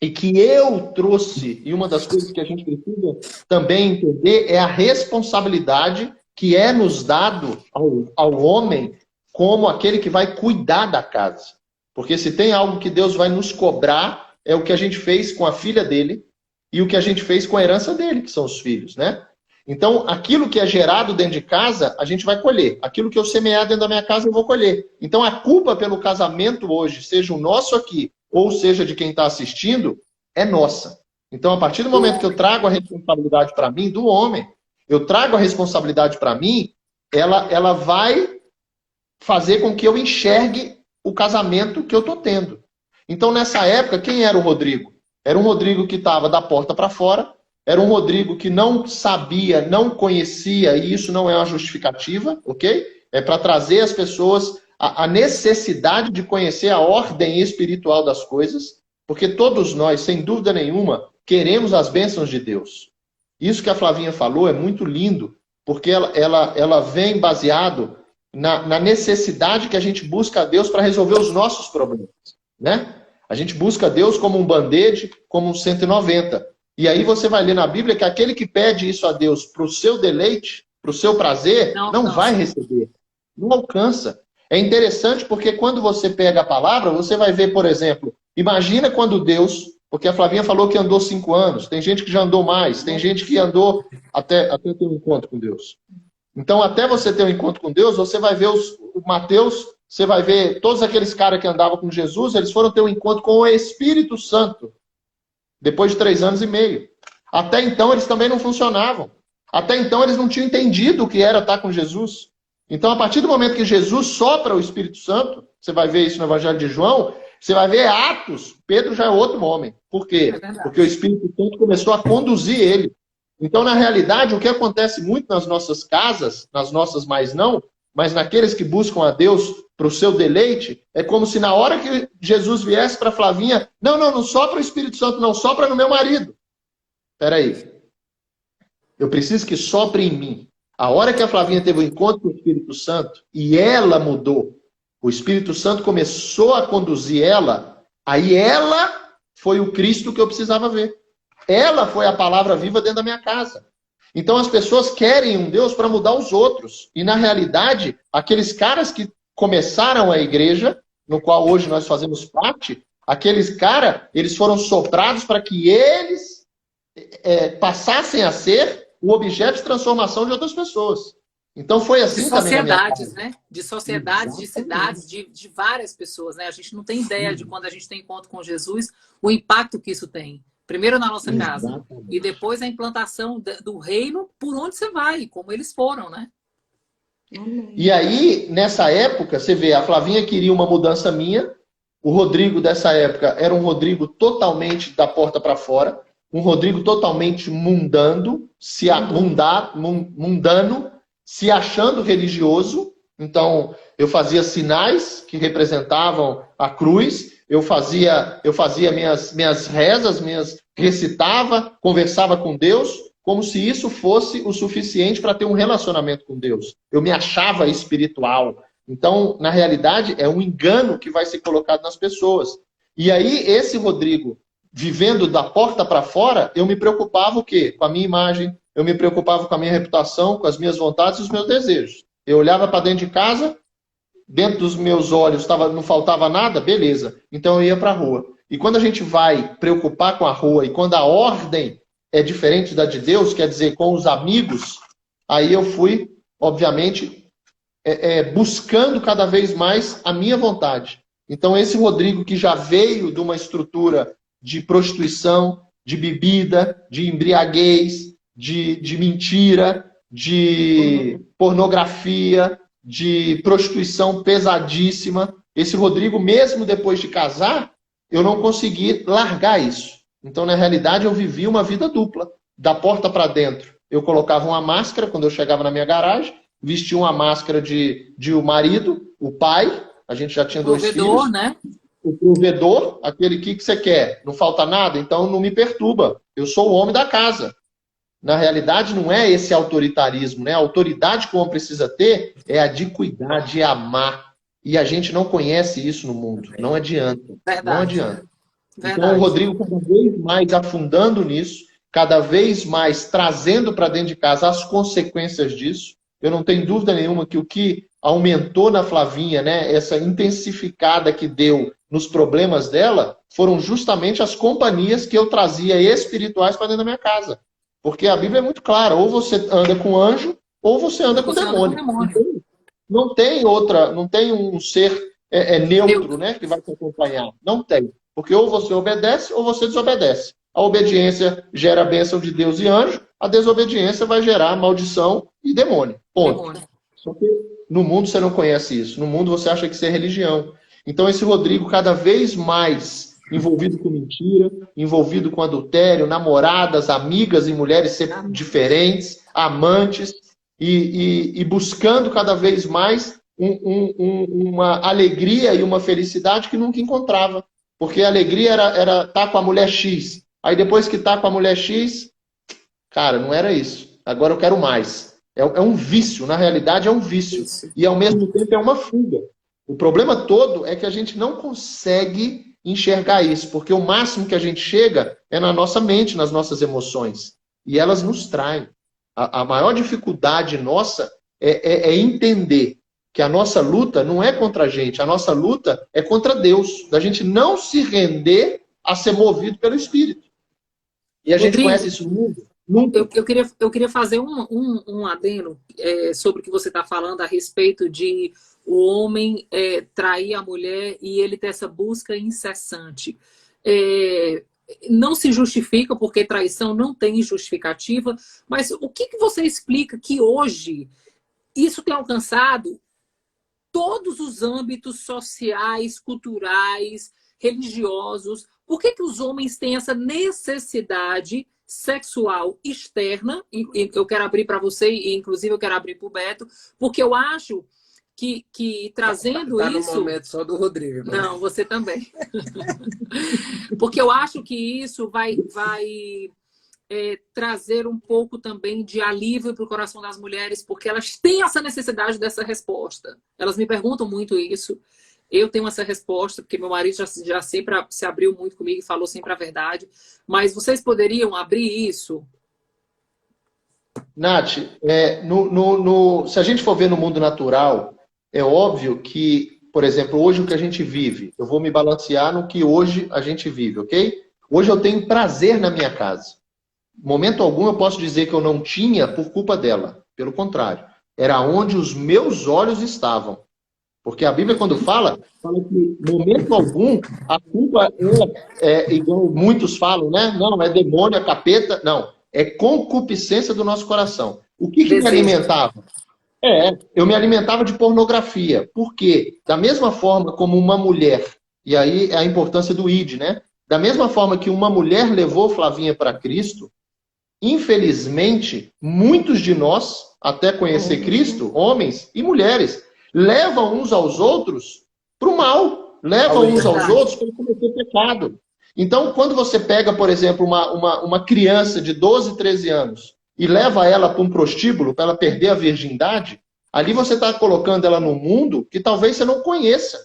e que eu trouxe, e uma das coisas que a gente precisa também entender é a responsabilidade que é nos dado ao homem como aquele que vai cuidar da casa. Porque se tem algo que Deus vai nos cobrar, é o que a gente fez com a filha dele e o que a gente fez com a herança dele, que são os filhos, né? Então, aquilo que é gerado dentro de casa, a gente vai colher. Aquilo que eu semear dentro da minha casa, eu vou colher. Então, a culpa pelo casamento hoje, seja o nosso aqui, ou seja de quem está assistindo, é nossa. Então, a partir do momento que eu trago a responsabilidade para mim, do homem, eu trago a responsabilidade para mim, ela vai fazer com que eu enxergue o casamento que eu estou tendo. Então, nessa época, quem era o Rodrigo? Era um Rodrigo que estava da porta para fora, era um Rodrigo que não sabia, não conhecia, e isso não é uma justificativa, ok? É para trazer as pessoas a necessidade de conhecer a ordem espiritual das coisas, porque todos nós, sem dúvida nenhuma, queremos as bênçãos de Deus. Isso que a Flavinha falou é muito lindo, porque ela vem baseado na necessidade que a gente busca a Deus para resolver os nossos problemas, né? A gente busca Deus como um band-aid, como um 190. E aí você vai ler na Bíblia que aquele que pede isso a Deus para o seu deleite, para o seu prazer, não vai receber. Não alcança. É interessante porque quando você pega a palavra, você vai ver, por exemplo, imagina quando Deus, porque a Flavinha falou que andou 5 anos, tem gente que já andou mais, tem gente que andou até ter um encontro com Deus. Então, até você ter um encontro com Deus, você vai ver o Mateus, você vai ver todos aqueles caras que andavam com Jesus, eles foram ter um encontro com o Espírito Santo, depois de 3 anos e meio. Até então, eles também não funcionavam. Até então, eles não tinham entendido o que era estar com Jesus. Então, a partir do momento que Jesus sopra o Espírito Santo, você vai ver isso no Evangelho de João, você vai ver Atos, Pedro já é outro homem. Por quê? Porque o Espírito Santo começou a conduzir ele. Então, na realidade, o que acontece muito nas nossas casas, nas nossas mais não, mas naqueles que buscam a Deus para o seu deleite, é como se na hora que Jesus viesse para Flavinha, não sopra o Espírito Santo, não sopra no meu marido. Espera aí. Eu preciso que sopre em mim. A hora que a Flavinha teve o encontro com o Espírito Santo e ela mudou, o Espírito Santo começou a conduzir ela, aí ela foi o Cristo que eu precisava ver. Ela foi a palavra viva dentro da minha casa. Então as pessoas querem um Deus para mudar os outros. E na realidade, aqueles caras que começaram a igreja, no qual hoje nós fazemos parte, aqueles caras, eles foram soprados para que eles passassem a ser o objeto de transformação de outras pessoas. Então foi assim de sociedades, né? De sociedades, de cidades, de várias pessoas, né? A gente não tem ideia de quando a gente tem encontro com Jesus, o impacto que isso tem. Primeiro na nossa casa. E depois a implantação do reino por onde você vai, como eles foram, né? E aí, nessa época, você vê, a Flavinha queria uma mudança minha, o Rodrigo dessa época era um Rodrigo totalmente da porta para fora, um Rodrigo totalmente mundano, se achando religioso. Então, eu fazia sinais que representavam a cruz, eu fazia minhas rezas, recitava, conversava com Deus, como se isso fosse o suficiente para ter um relacionamento com Deus. Eu me achava espiritual. Então, na realidade, é um engano que vai ser colocado nas pessoas. E aí, esse Rodrigo, vivendo da porta para fora, eu me preocupava o quê? Com a minha imagem, eu me preocupava com a minha reputação, com as minhas vontades e os meus desejos. Eu olhava para dentro de casa, dentro dos meus olhos não faltava nada, beleza. Então eu ia para a rua. E quando a gente vai preocupar com a rua e quando a ordem é diferente da de Deus, quer dizer, com os amigos, aí eu fui, obviamente, buscando cada vez mais a minha vontade. Então esse Rodrigo que já veio de uma estrutura de prostituição, de bebida, de embriaguez, de mentira, de pornografia, de prostituição pesadíssima. Esse Rodrigo, mesmo depois de casar, eu não consegui largar isso. Então, na realidade, eu vivi uma vida dupla, da porta para dentro. Eu colocava uma máscara quando eu chegava na minha garagem, vestia uma máscara de o marido, o pai, a gente já tinha 2 filhos. O provedor, né? O provedor, aquele que você quer, não falta nada, então não me perturba. Eu sou o homem da casa. Na realidade, não é esse autoritarismo, né? A autoridade que o homem precisa ter é a de cuidar, de amar. E a gente não conhece isso no mundo. Não adianta. Verdade. Não adianta. Verdade. Então, o Rodrigo cada vez mais afundando nisso, cada vez mais trazendo para dentro de casa as consequências disso. Eu não tenho dúvida nenhuma que o que aumentou na Flavinha, né, essa intensificada que deu nos problemas dela, foram justamente as companhias que eu trazia espirituais para dentro da minha casa. Porque a Bíblia é muito clara, ou você anda com anjo, ou você anda com demônio. Não tem outra, não tem um ser neutro, né, que vai te acompanhar. Não tem. Porque ou você obedece, ou você desobedece. A obediência gera a bênção de Deus e anjo, a desobediência vai gerar maldição e demônio. Ponto. Demônio. Só que no mundo você não conhece isso. No mundo você acha que isso é religião. Então esse Rodrigo cada vez mais envolvido com mentira, envolvido com adultério, namoradas, amigas e mulheres diferentes, amantes, e buscando cada vez mais uma alegria e uma felicidade que nunca encontrava. Porque a alegria era estar com a mulher X. Aí depois que está com a mulher X, Cara, não era isso. Agora eu quero mais. É um vício, na realidade é um vício. E ao mesmo tempo é uma fuga. O problema todo é que a gente não consegue enxergar isso, porque o máximo que a gente chega é na nossa mente, nas nossas emoções. E elas nos traem. A maior dificuldade nossa é entender que a nossa luta não é contra a gente, a nossa luta é contra Deus. Da gente não se render a ser movido pelo Espírito. E a gente Rodrigo, conhece isso nunca. Eu queria fazer um adendo sobre o que você está falando a respeito de o homem trair a mulher e ele ter essa busca incessante. Não se justifica, porque traição não tem justificativa, mas o que você explica que hoje isso tem alcançado todos os âmbitos sociais, culturais, religiosos? Por que os homens têm essa necessidade sexual externa? E eu quero abrir para você, e inclusive eu quero abrir para o Beto, porque eu acho que trazendo tá isso... no momento só do Rodrigo. Né? Não, você também. Porque eu acho que isso vai trazer um pouco também de alívio para o coração das mulheres, porque elas têm essa necessidade dessa resposta. Elas me perguntam muito isso. Eu tenho essa resposta, porque meu marido já sempre se abriu muito comigo e falou sempre a verdade. Mas vocês poderiam abrir isso? Nath, se a gente for ver no mundo natural, é óbvio que, por exemplo, hoje o que a gente vive, eu vou me balancear no que hoje a gente vive, ok? Hoje eu tenho prazer na minha casa. Momento algum eu posso dizer que eu não tinha por culpa dela. Pelo contrário, era onde os meus olhos estavam. Porque a Bíblia, quando fala que momento algum a culpa igual muitos falam, né? Não, é demônio, é capeta. Não, é concupiscência do nosso coração. O que me alimentava? Eu me alimentava de pornografia. Por quê? Da mesma forma como uma mulher, e aí é a importância do ID, né? Da mesma forma que uma mulher levou Flavinha para Cristo, infelizmente, muitos de nós, até conhecer Cristo, homens e mulheres, levam uns aos outros para o mal. Levam uns aos outros para cometer pecado. Então, quando você pega, por exemplo, uma criança de 12, 13 anos e leva ela para um prostíbulo, para ela perder a virgindade, ali você está colocando ela num mundo que talvez você não conheça.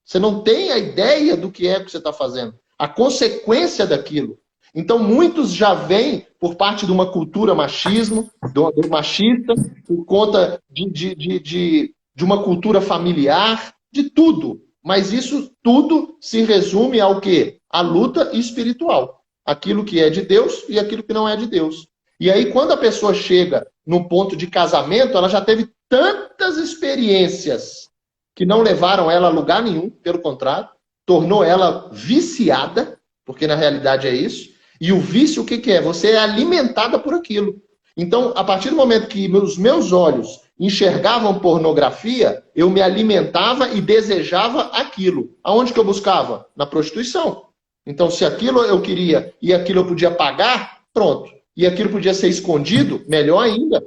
Você não tem a ideia do que é que você está fazendo. A consequência daquilo. Então, muitos já vêm por parte de uma cultura machismo, do machista, por conta de uma cultura familiar, de tudo. Mas isso tudo se resume ao quê? A luta espiritual. Aquilo que é de Deus e aquilo que não é de Deus. E aí, quando a pessoa chega no ponto de casamento, ela já teve tantas experiências que não levaram ela a lugar nenhum, pelo contrário, tornou ela viciada, porque na realidade é isso. E o vício, o que é? Você é alimentada por aquilo. Então, a partir do momento que os meus olhos enxergavam pornografia, eu me alimentava e desejava aquilo. Aonde que eu buscava? Na prostituição. Então, se aquilo eu queria e aquilo eu podia pagar, pronto. E aquilo podia ser escondido, melhor ainda.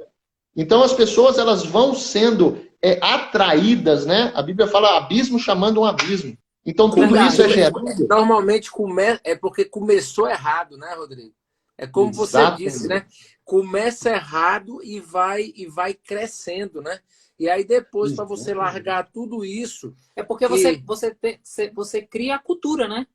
Então, as pessoas elas vão sendo atraídas, né? A Bíblia fala abismo chamando um abismo. Então, tudo isso é gerado. Normalmente é porque começou errado, né, Rodrigo? É como você disse, né? Começa errado e vai crescendo, né? E aí depois, para você largar tudo isso... É porque você cria a cultura, né?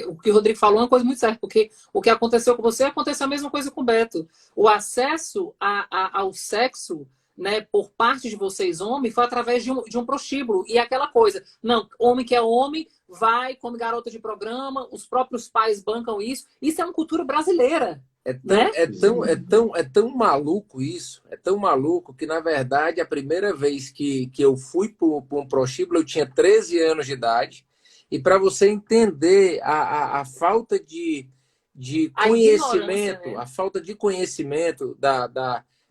O que o Rodrigo falou é uma coisa muito certa, porque o que aconteceu com você aconteceu a mesma coisa com o Beto. O acesso ao sexo, né, por parte de vocês, homens, foi através de um prostíbulo. E aquela coisa, não, homem que é homem, vai como garota de programa, os próprios pais bancam isso. Isso é uma cultura brasileira. É tão maluco isso, é tão maluco que, na verdade, a primeira vez que eu fui para um prostíbulo, eu tinha 13 anos de idade. E para você entender a falta de conhecimento, né? A falta de conhecimento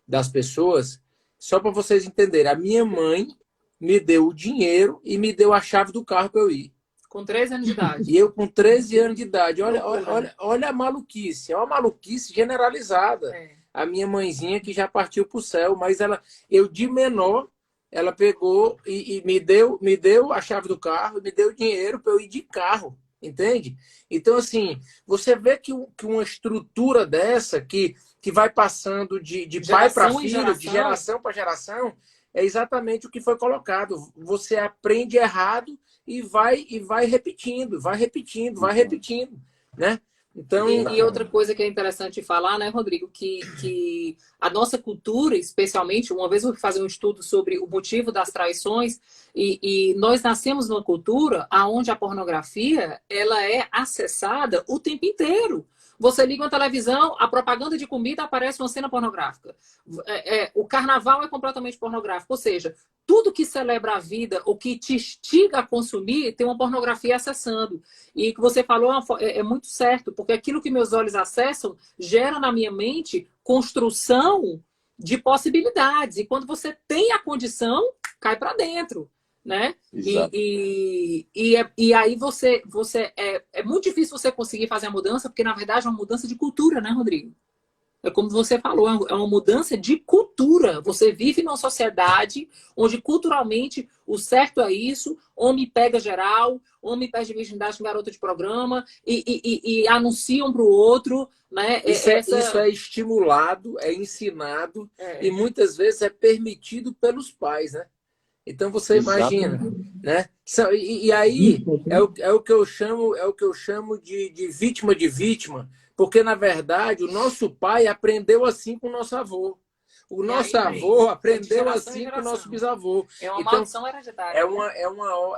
das pessoas, só para vocês entenderem, a minha mãe me deu o dinheiro e me deu a chave do carro para eu ir. Com 13 anos de idade. E eu com 13 anos de idade. Olha a maluquice. É uma maluquice generalizada. A minha mãezinha que já partiu para o céu, mas eu de menor, ela pegou e me deu a chave do carro, me deu dinheiro para eu ir de carro. Entende? Então, assim, você vê que uma estrutura dessa, que vai passando de pai para Geração em filho, de geração. geração para geração, é exatamente o que foi colocado. Você aprende errado e vai repetindo, vai repetindo, né? Então, E outra coisa que é interessante falar, né, Rodrigo, que a nossa cultura, especialmente, uma vez eu fui fazer um estudo sobre o motivo das traições, e nós nascemos numa cultura onde a pornografia ela é acessada o tempo inteiro. Você liga uma televisão, a propaganda de comida aparece uma cena pornográfica. O carnaval é completamente pornográfico, ou seja, tudo que celebra a vida, o que te instiga a consumir, tem uma pornografia acessando. E o que você falou é muito certo, porque aquilo que meus olhos acessam gera na minha mente construção de possibilidades. E quando você tem a condição, cai para dentro, né? E aí é muito difícil você conseguir fazer a mudança, porque na verdade é uma mudança de cultura, né, Rodrigo? É como você falou, é uma mudança de cultura. Você vive numa sociedade onde culturalmente o certo é isso, homem pega geral, homem perde virgindade com garota de programa e anunciam para o outro, né? Isso é estimulado, é ensinado e muitas vezes é permitido pelos pais, né? Então você imagina, né? E aí é o que eu chamo de vítima, porque na verdade o nosso pai aprendeu assim com o nosso avô. O nosso avô aprendeu assim com o nosso bisavô. É uma então, maldição hereditária.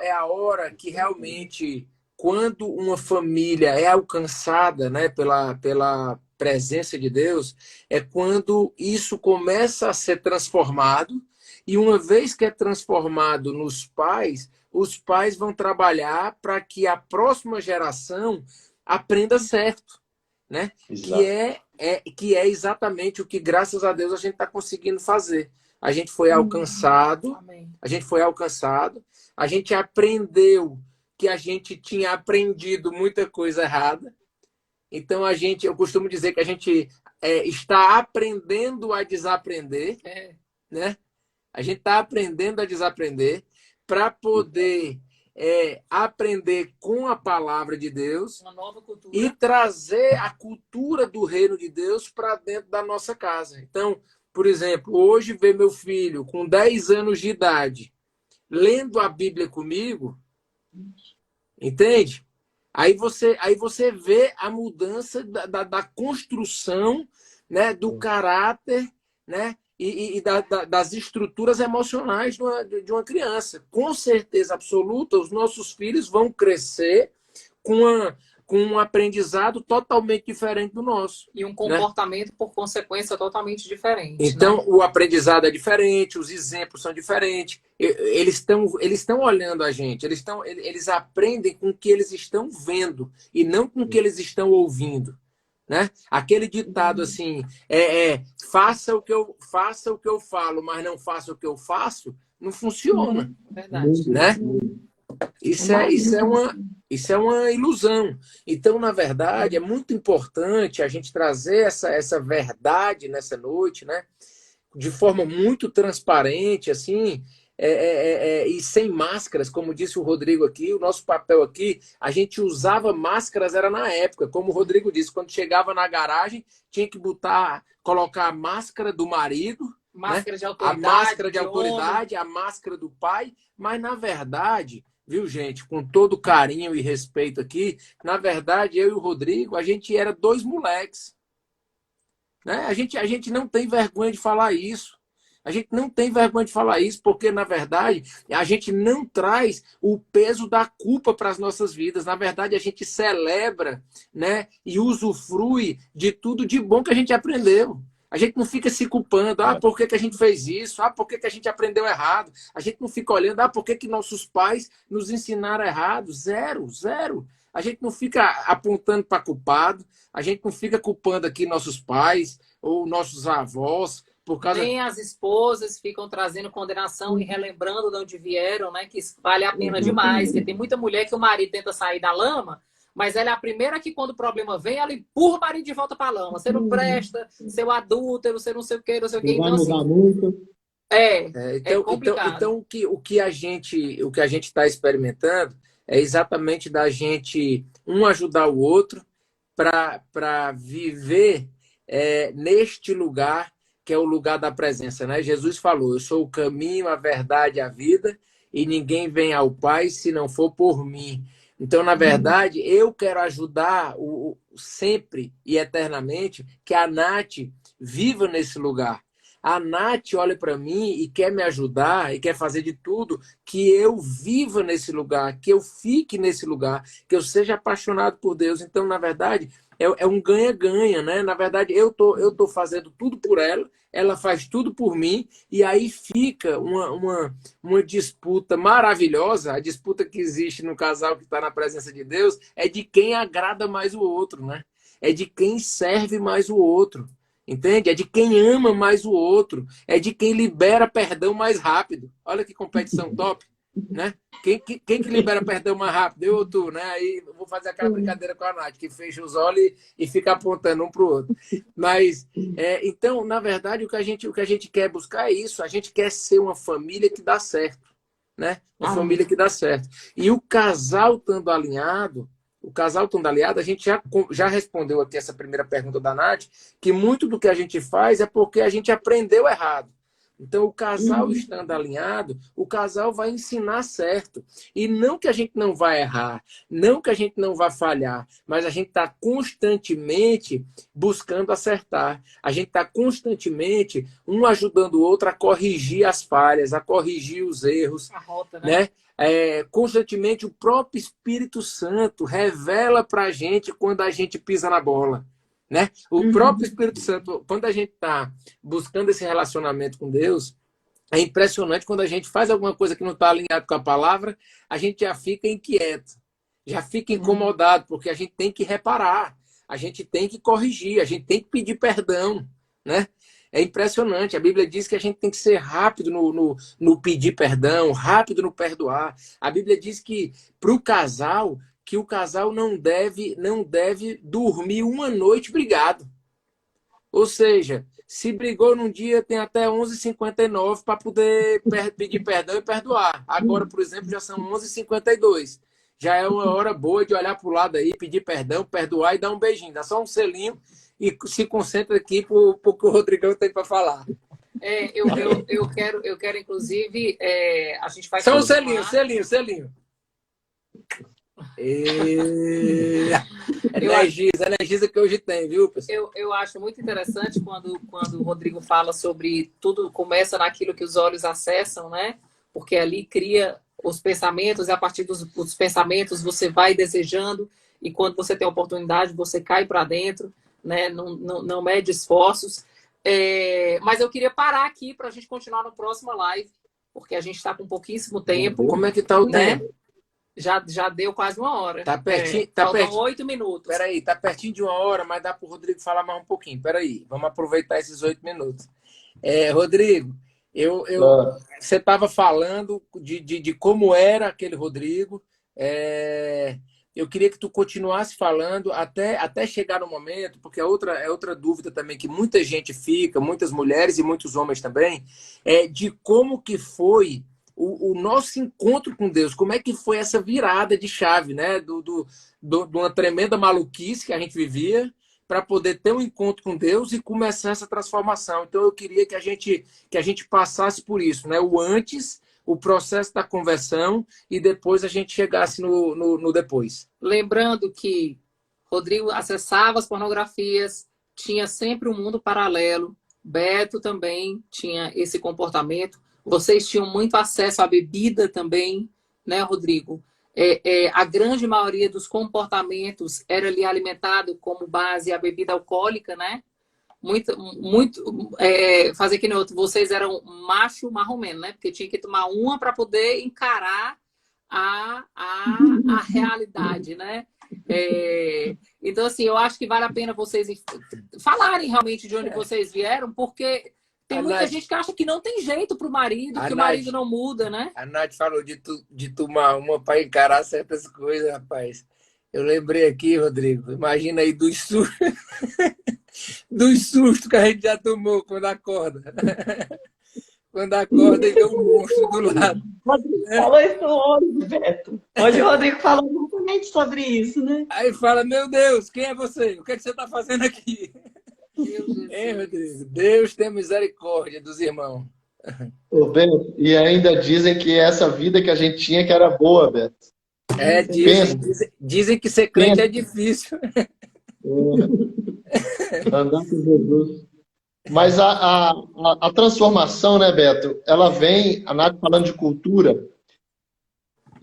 É a hora que realmente, quando uma família é alcançada, né, pela presença de Deus, é quando isso começa a ser transformado. E uma vez que é transformado nos pais, os pais vão trabalhar para que a próxima geração aprenda certo, né? Que é exatamente o que, graças a Deus, a gente está conseguindo fazer. A gente foi alcançado, a gente aprendeu que a gente tinha aprendido muita coisa errada. Então eu costumo dizer que a gente está aprendendo a desaprender, né? A gente está aprendendo a desaprender para poder aprender com a palavra de Deus, uma nova cultura, e trazer a cultura do reino de Deus para dentro da nossa casa. Então, por exemplo, hoje ver meu filho com 10 anos de idade lendo a Bíblia comigo, entende? Aí você vê a mudança da construção, né, do caráter, né, e das estruturas emocionais de uma criança. Com certeza absoluta, os nossos filhos vão crescer com um aprendizado totalmente diferente do nosso. E um comportamento, né, por consequência, totalmente diferente. Então, né? O aprendizado é diferente, os exemplos são diferentes. Eles estão olhando a gente, eles aprendem com o que eles estão vendo e não com o que eles estão ouvindo. Né? Aquele ditado assim, faça o que eu falo, mas não faça o que eu faço, não funciona. Verdade. Né? Isso é uma ilusão. Então, na verdade, é muito importante a gente trazer essa verdade nessa noite, né? De forma muito transparente, assim, e sem máscaras, como disse o Rodrigo aqui. O nosso papel aqui, a gente usava máscaras, era na época, como o Rodrigo disse, quando chegava na garagem, tinha que colocar a máscara do marido, máscara, né? de autoridade, a máscara de autoridade, a máscara do pai, mas na verdade, viu, gente, com todo carinho e respeito aqui, na verdade, eu e o Rodrigo, a gente era dois moleques. Né? A gente não tem vergonha de falar isso. A gente não tem vergonha de falar isso, porque, na verdade, a gente não traz o peso da culpa para as nossas vidas. Na verdade, a gente celebra, né, e usufrui de tudo de bom que a gente aprendeu. A gente não fica se culpando. Por que a gente fez isso? Por que a gente aprendeu errado? A gente não fica olhando, por que nossos pais nos ensinaram errado? Zero. A gente não fica apontando para culpado. A gente não fica culpando aqui nossos pais ou nossos avós. Nem as esposas ficam trazendo condenação e relembrando de onde vieram, né? Que isso vale a pena demais. Porque tem muita mulher que o marido tenta sair da lama, mas ela é a primeira que, quando o problema vem, ela empurra o marido de volta para a lama. Você não presta, seu adúltero, você não sei o que, não sei o que. Não vai mudar muito. É complicado. Então o que a gente está experimentando é exatamente da gente um ajudar o outro para viver neste lugar que é o lugar da presença, né? Jesus falou: eu sou o caminho, a verdade e a vida, e ninguém vem ao Pai se não for por mim. Então, na verdade, eu quero ajudar sempre e eternamente que a Nath viva nesse lugar. A Nath olha para mim e quer me ajudar e quer fazer de tudo que eu viva nesse lugar, que eu fique nesse lugar, que eu seja apaixonado por Deus. Então, na verdade, é um ganha-ganha, né? Na verdade, eu tô fazendo tudo por ela, ela faz tudo por mim, e aí fica uma disputa maravilhosa. A disputa que existe no casal que está na presença de Deus é de quem agrada mais o outro, né? É de quem serve mais o outro. Entende? É de quem ama mais o outro. É de quem libera perdão mais rápido. Olha que competição top, né? Quem que libera perdão mais rápido? Eu ou tu, né? Aí eu vou fazer aquela brincadeira com a Nath, que fecha os olhos e fica apontando um para o outro. Mas, então, na verdade, o que a gente quer buscar é isso. A gente quer ser uma família que dá certo, né? Uma família que dá certo. E o casal estando alinhado, a gente já respondeu aqui essa primeira pergunta da Nath, que muito do que a gente faz é porque a gente aprendeu errado. Então, o casal estando alinhado, o casal vai ensinar certo. E não que a gente não vai errar, não que a gente não vai falhar, mas a gente está constantemente buscando acertar. A gente está constantemente um ajudando o outro a corrigir as falhas, a corrigir os erros. A rota, né? Constantemente o próprio Espírito Santo revela para a gente quando a gente pisa na bola, né? O próprio Espírito Santo, quando a gente está buscando esse relacionamento com Deus, é impressionante. Quando a gente faz alguma coisa que não está alinhado com a palavra, a gente já fica inquieto, já fica incomodado, porque a gente tem que reparar, a gente tem que corrigir, a gente tem que pedir perdão, né? É impressionante. A Bíblia diz que a gente tem que ser rápido no pedir perdão, rápido no perdoar. A Bíblia diz que para o casal, que o casal não deve dormir uma noite brigado. Ou seja, se brigou num dia, tem até 11h59 para poder pedir perdão e perdoar. Agora, por exemplo, já são 11h52. Já é uma hora boa de olhar para o lado aí, pedir perdão, perdoar e dar um beijinho. Dá só um selinho e se concentra aqui para o que o Rodrigão tem para falar. Eu quero inclusive, a gente faz... Só um selinho. Energiza que hoje tem, viu, pessoal? Eu acho muito interessante quando o Rodrigo fala sobre tudo começa naquilo que os olhos acessam, né? Porque ali cria os pensamentos, e a partir dos pensamentos você vai desejando, e quando você tem a oportunidade, você cai para dentro, né? Não mede esforços. Mas eu queria parar aqui para a gente continuar no próximo live, porque a gente está com pouquíssimo tempo. Como é que está o né? tempo? Já deu quase 1 hora. Tá pertinho. Faltam 8 minutos. Peraí, tá pertinho de 1 hora, mas dá para o Rodrigo falar mais um pouquinho. Peraí, vamos aproveitar esses 8 minutos. Rodrigo, você estava falando de como era aquele Rodrigo. Eu queria que tu continuasse falando até chegar no momento, porque é outra dúvida também que muita gente fica, muitas mulheres e muitos homens também, de como que foi o nosso encontro com Deus, como é que foi essa virada de chave, né? De uma tremenda maluquice que a gente vivia para poder ter um encontro com Deus e começar essa transformação. Então eu queria que a gente passasse por isso, né? O antes, o processo da conversão e depois a gente chegasse no depois. Lembrando que Rodrigo acessava as pornografias, tinha sempre um mundo paralelo, Beto também tinha esse comportamento. Vocês tinham muito acesso à bebida também, né, Rodrigo? A grande maioria dos comportamentos era ali alimentado como base a bebida alcoólica, né? Fazer que nem outro. Vocês eram macho marromeno, né? Porque tinha que tomar uma para poder encarar a realidade, né? Então, assim, eu acho que vale a pena vocês falarem realmente de onde vocês vieram, porque tem muita gente que acha que não tem jeito pro marido, que o marido não muda, né? A Nath falou de tomar uma para encarar certas coisas, rapaz. Eu lembrei aqui, Rodrigo, imagina aí dos sustos que a gente já tomou quando acorda. quando acorda e vê um monstro do lado. Rodrigo falou isso hoje, Beto. Hoje o Rodrigo falou exatamente sobre isso, né? Aí fala, meu Deus, quem é você? O que é que você está fazendo aqui? Meu Rodrigo? Deus tem misericórdia dos irmãos. Ô, Beto, e ainda dizem que essa vida que a gente tinha que era boa, Beto. Dizem que ser crente é difícil. Andar com Jesus. Mas a transformação, né, Beto? Ela vem, a Nath falando de cultura,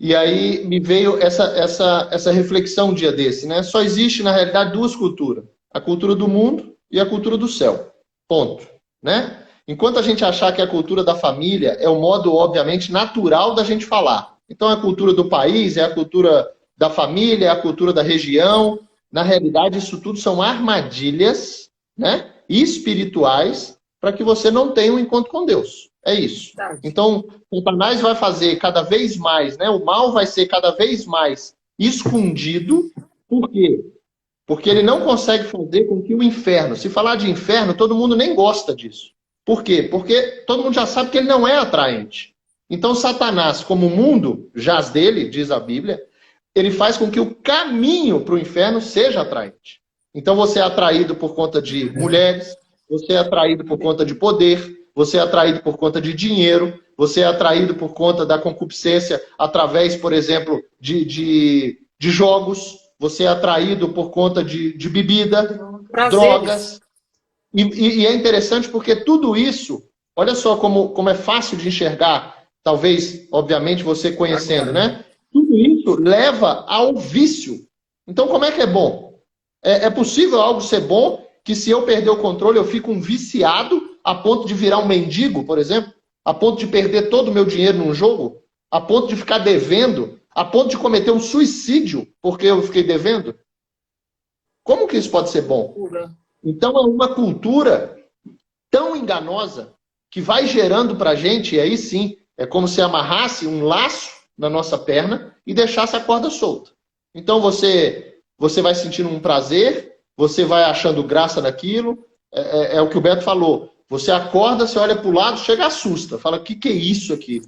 e aí me veio essa reflexão um dia desse, né? Só existe, na realidade, duas culturas. A cultura do mundo e a cultura do céu. Ponto. Né? Enquanto a gente achar que a cultura da família é o modo, obviamente, natural da gente falar. Então, a cultura do país, é a cultura da família, é a cultura da região. Na realidade, isso tudo são armadilhas, né, espirituais para que você não tenha um encontro com Deus. É isso. Então, o Satanás vai fazer cada vez mais, né, o mal vai ser cada vez mais escondido. Por quê? Porque ele não consegue fazer com que o inferno, se falar de inferno, todo mundo nem gosta disso. Por quê? Porque todo mundo já sabe que ele não é atraente. Então, Satanás, como o mundo jaz dele, diz a Bíblia, ele faz com que o caminho para o inferno seja atraente. Então, você é atraído por conta de mulheres, você é atraído por conta de poder, você é atraído por conta de dinheiro, você é atraído por conta da concupiscência através, por exemplo, de jogos, você é atraído por conta de bebida, drogas. E é interessante porque tudo isso, olha só como é fácil de enxergar, talvez, obviamente, você conhecendo, né? Tudo isso leva ao vício. Então, como é que é bom? É possível algo ser bom que, se eu perder o controle, eu fico um viciado a ponto de virar um mendigo, por exemplo? A ponto de perder todo o meu dinheiro num jogo? A ponto de ficar devendo? A ponto de cometer um suicídio porque eu fiquei devendo? Como que isso pode ser bom? Então, é uma cultura tão enganosa que vai gerando para a gente, e aí sim, é como se amarrasse um laço na nossa perna e deixasse a corda solta. Então, você vai sentindo um prazer, você vai achando graça naquilo, é o que o Beto falou. Você acorda, você olha para o lado, chega assusta, fala, o que é isso aqui?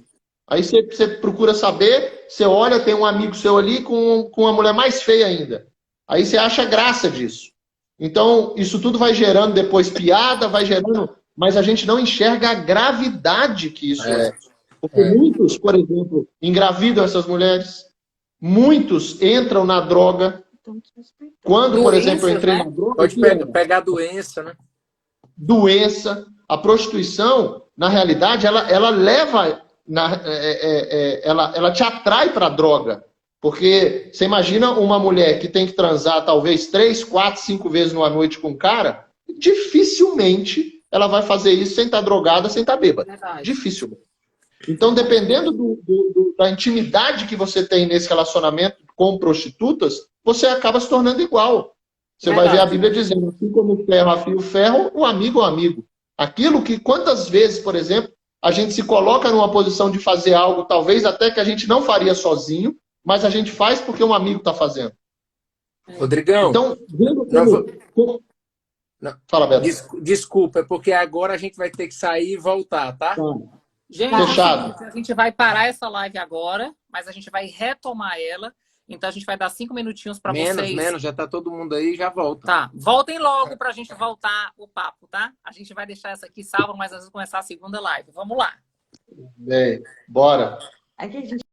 Aí você procura saber, você olha, tem um amigo seu ali com uma mulher mais feia ainda. Aí você acha graça disso. Então, isso tudo vai gerando depois piada, vai gerando, mas a gente não enxerga a gravidade que isso é. Porque muitos, por exemplo, engravidam essas mulheres, muitos entram na droga. Quando, por exemplo, eu entrei na droga... Pode pegar doença, né? Doença. A prostituição, na realidade, ela leva... ela te atrai para a droga. Porque você imagina uma mulher que tem que transar talvez 3, 4, 5 vezes numa noite com um cara, dificilmente ela vai fazer isso sem estar drogada, sem estar bêbada. Verdade. Dificilmente. Então, dependendo da intimidade que você tem nesse relacionamento com prostitutas, você acaba se tornando igual. Você vai ver a Bíblia dizendo, assim como o ferro afia o ferro, o amigo é o amigo. Aquilo que, quantas vezes, por exemplo, a gente se coloca numa posição de fazer algo, talvez até que a gente não faria sozinho, mas a gente faz porque um amigo está fazendo. Rodrigão. Então, vendo como... Não. Fala, Beto. Desculpa, é porque agora a gente vai ter que sair e voltar, tá? Gente, fechado. A gente vai parar essa live agora, mas a gente vai retomar ela. Então a gente vai dar 5 minutinhos para vocês. Menos, já tá todo mundo aí, já volta. Tá, voltem logo pra gente voltar o papo, tá? A gente vai deixar essa aqui salva, mas nós vamos começar a segunda live. Vamos lá. Bem, bora. Aqui a gente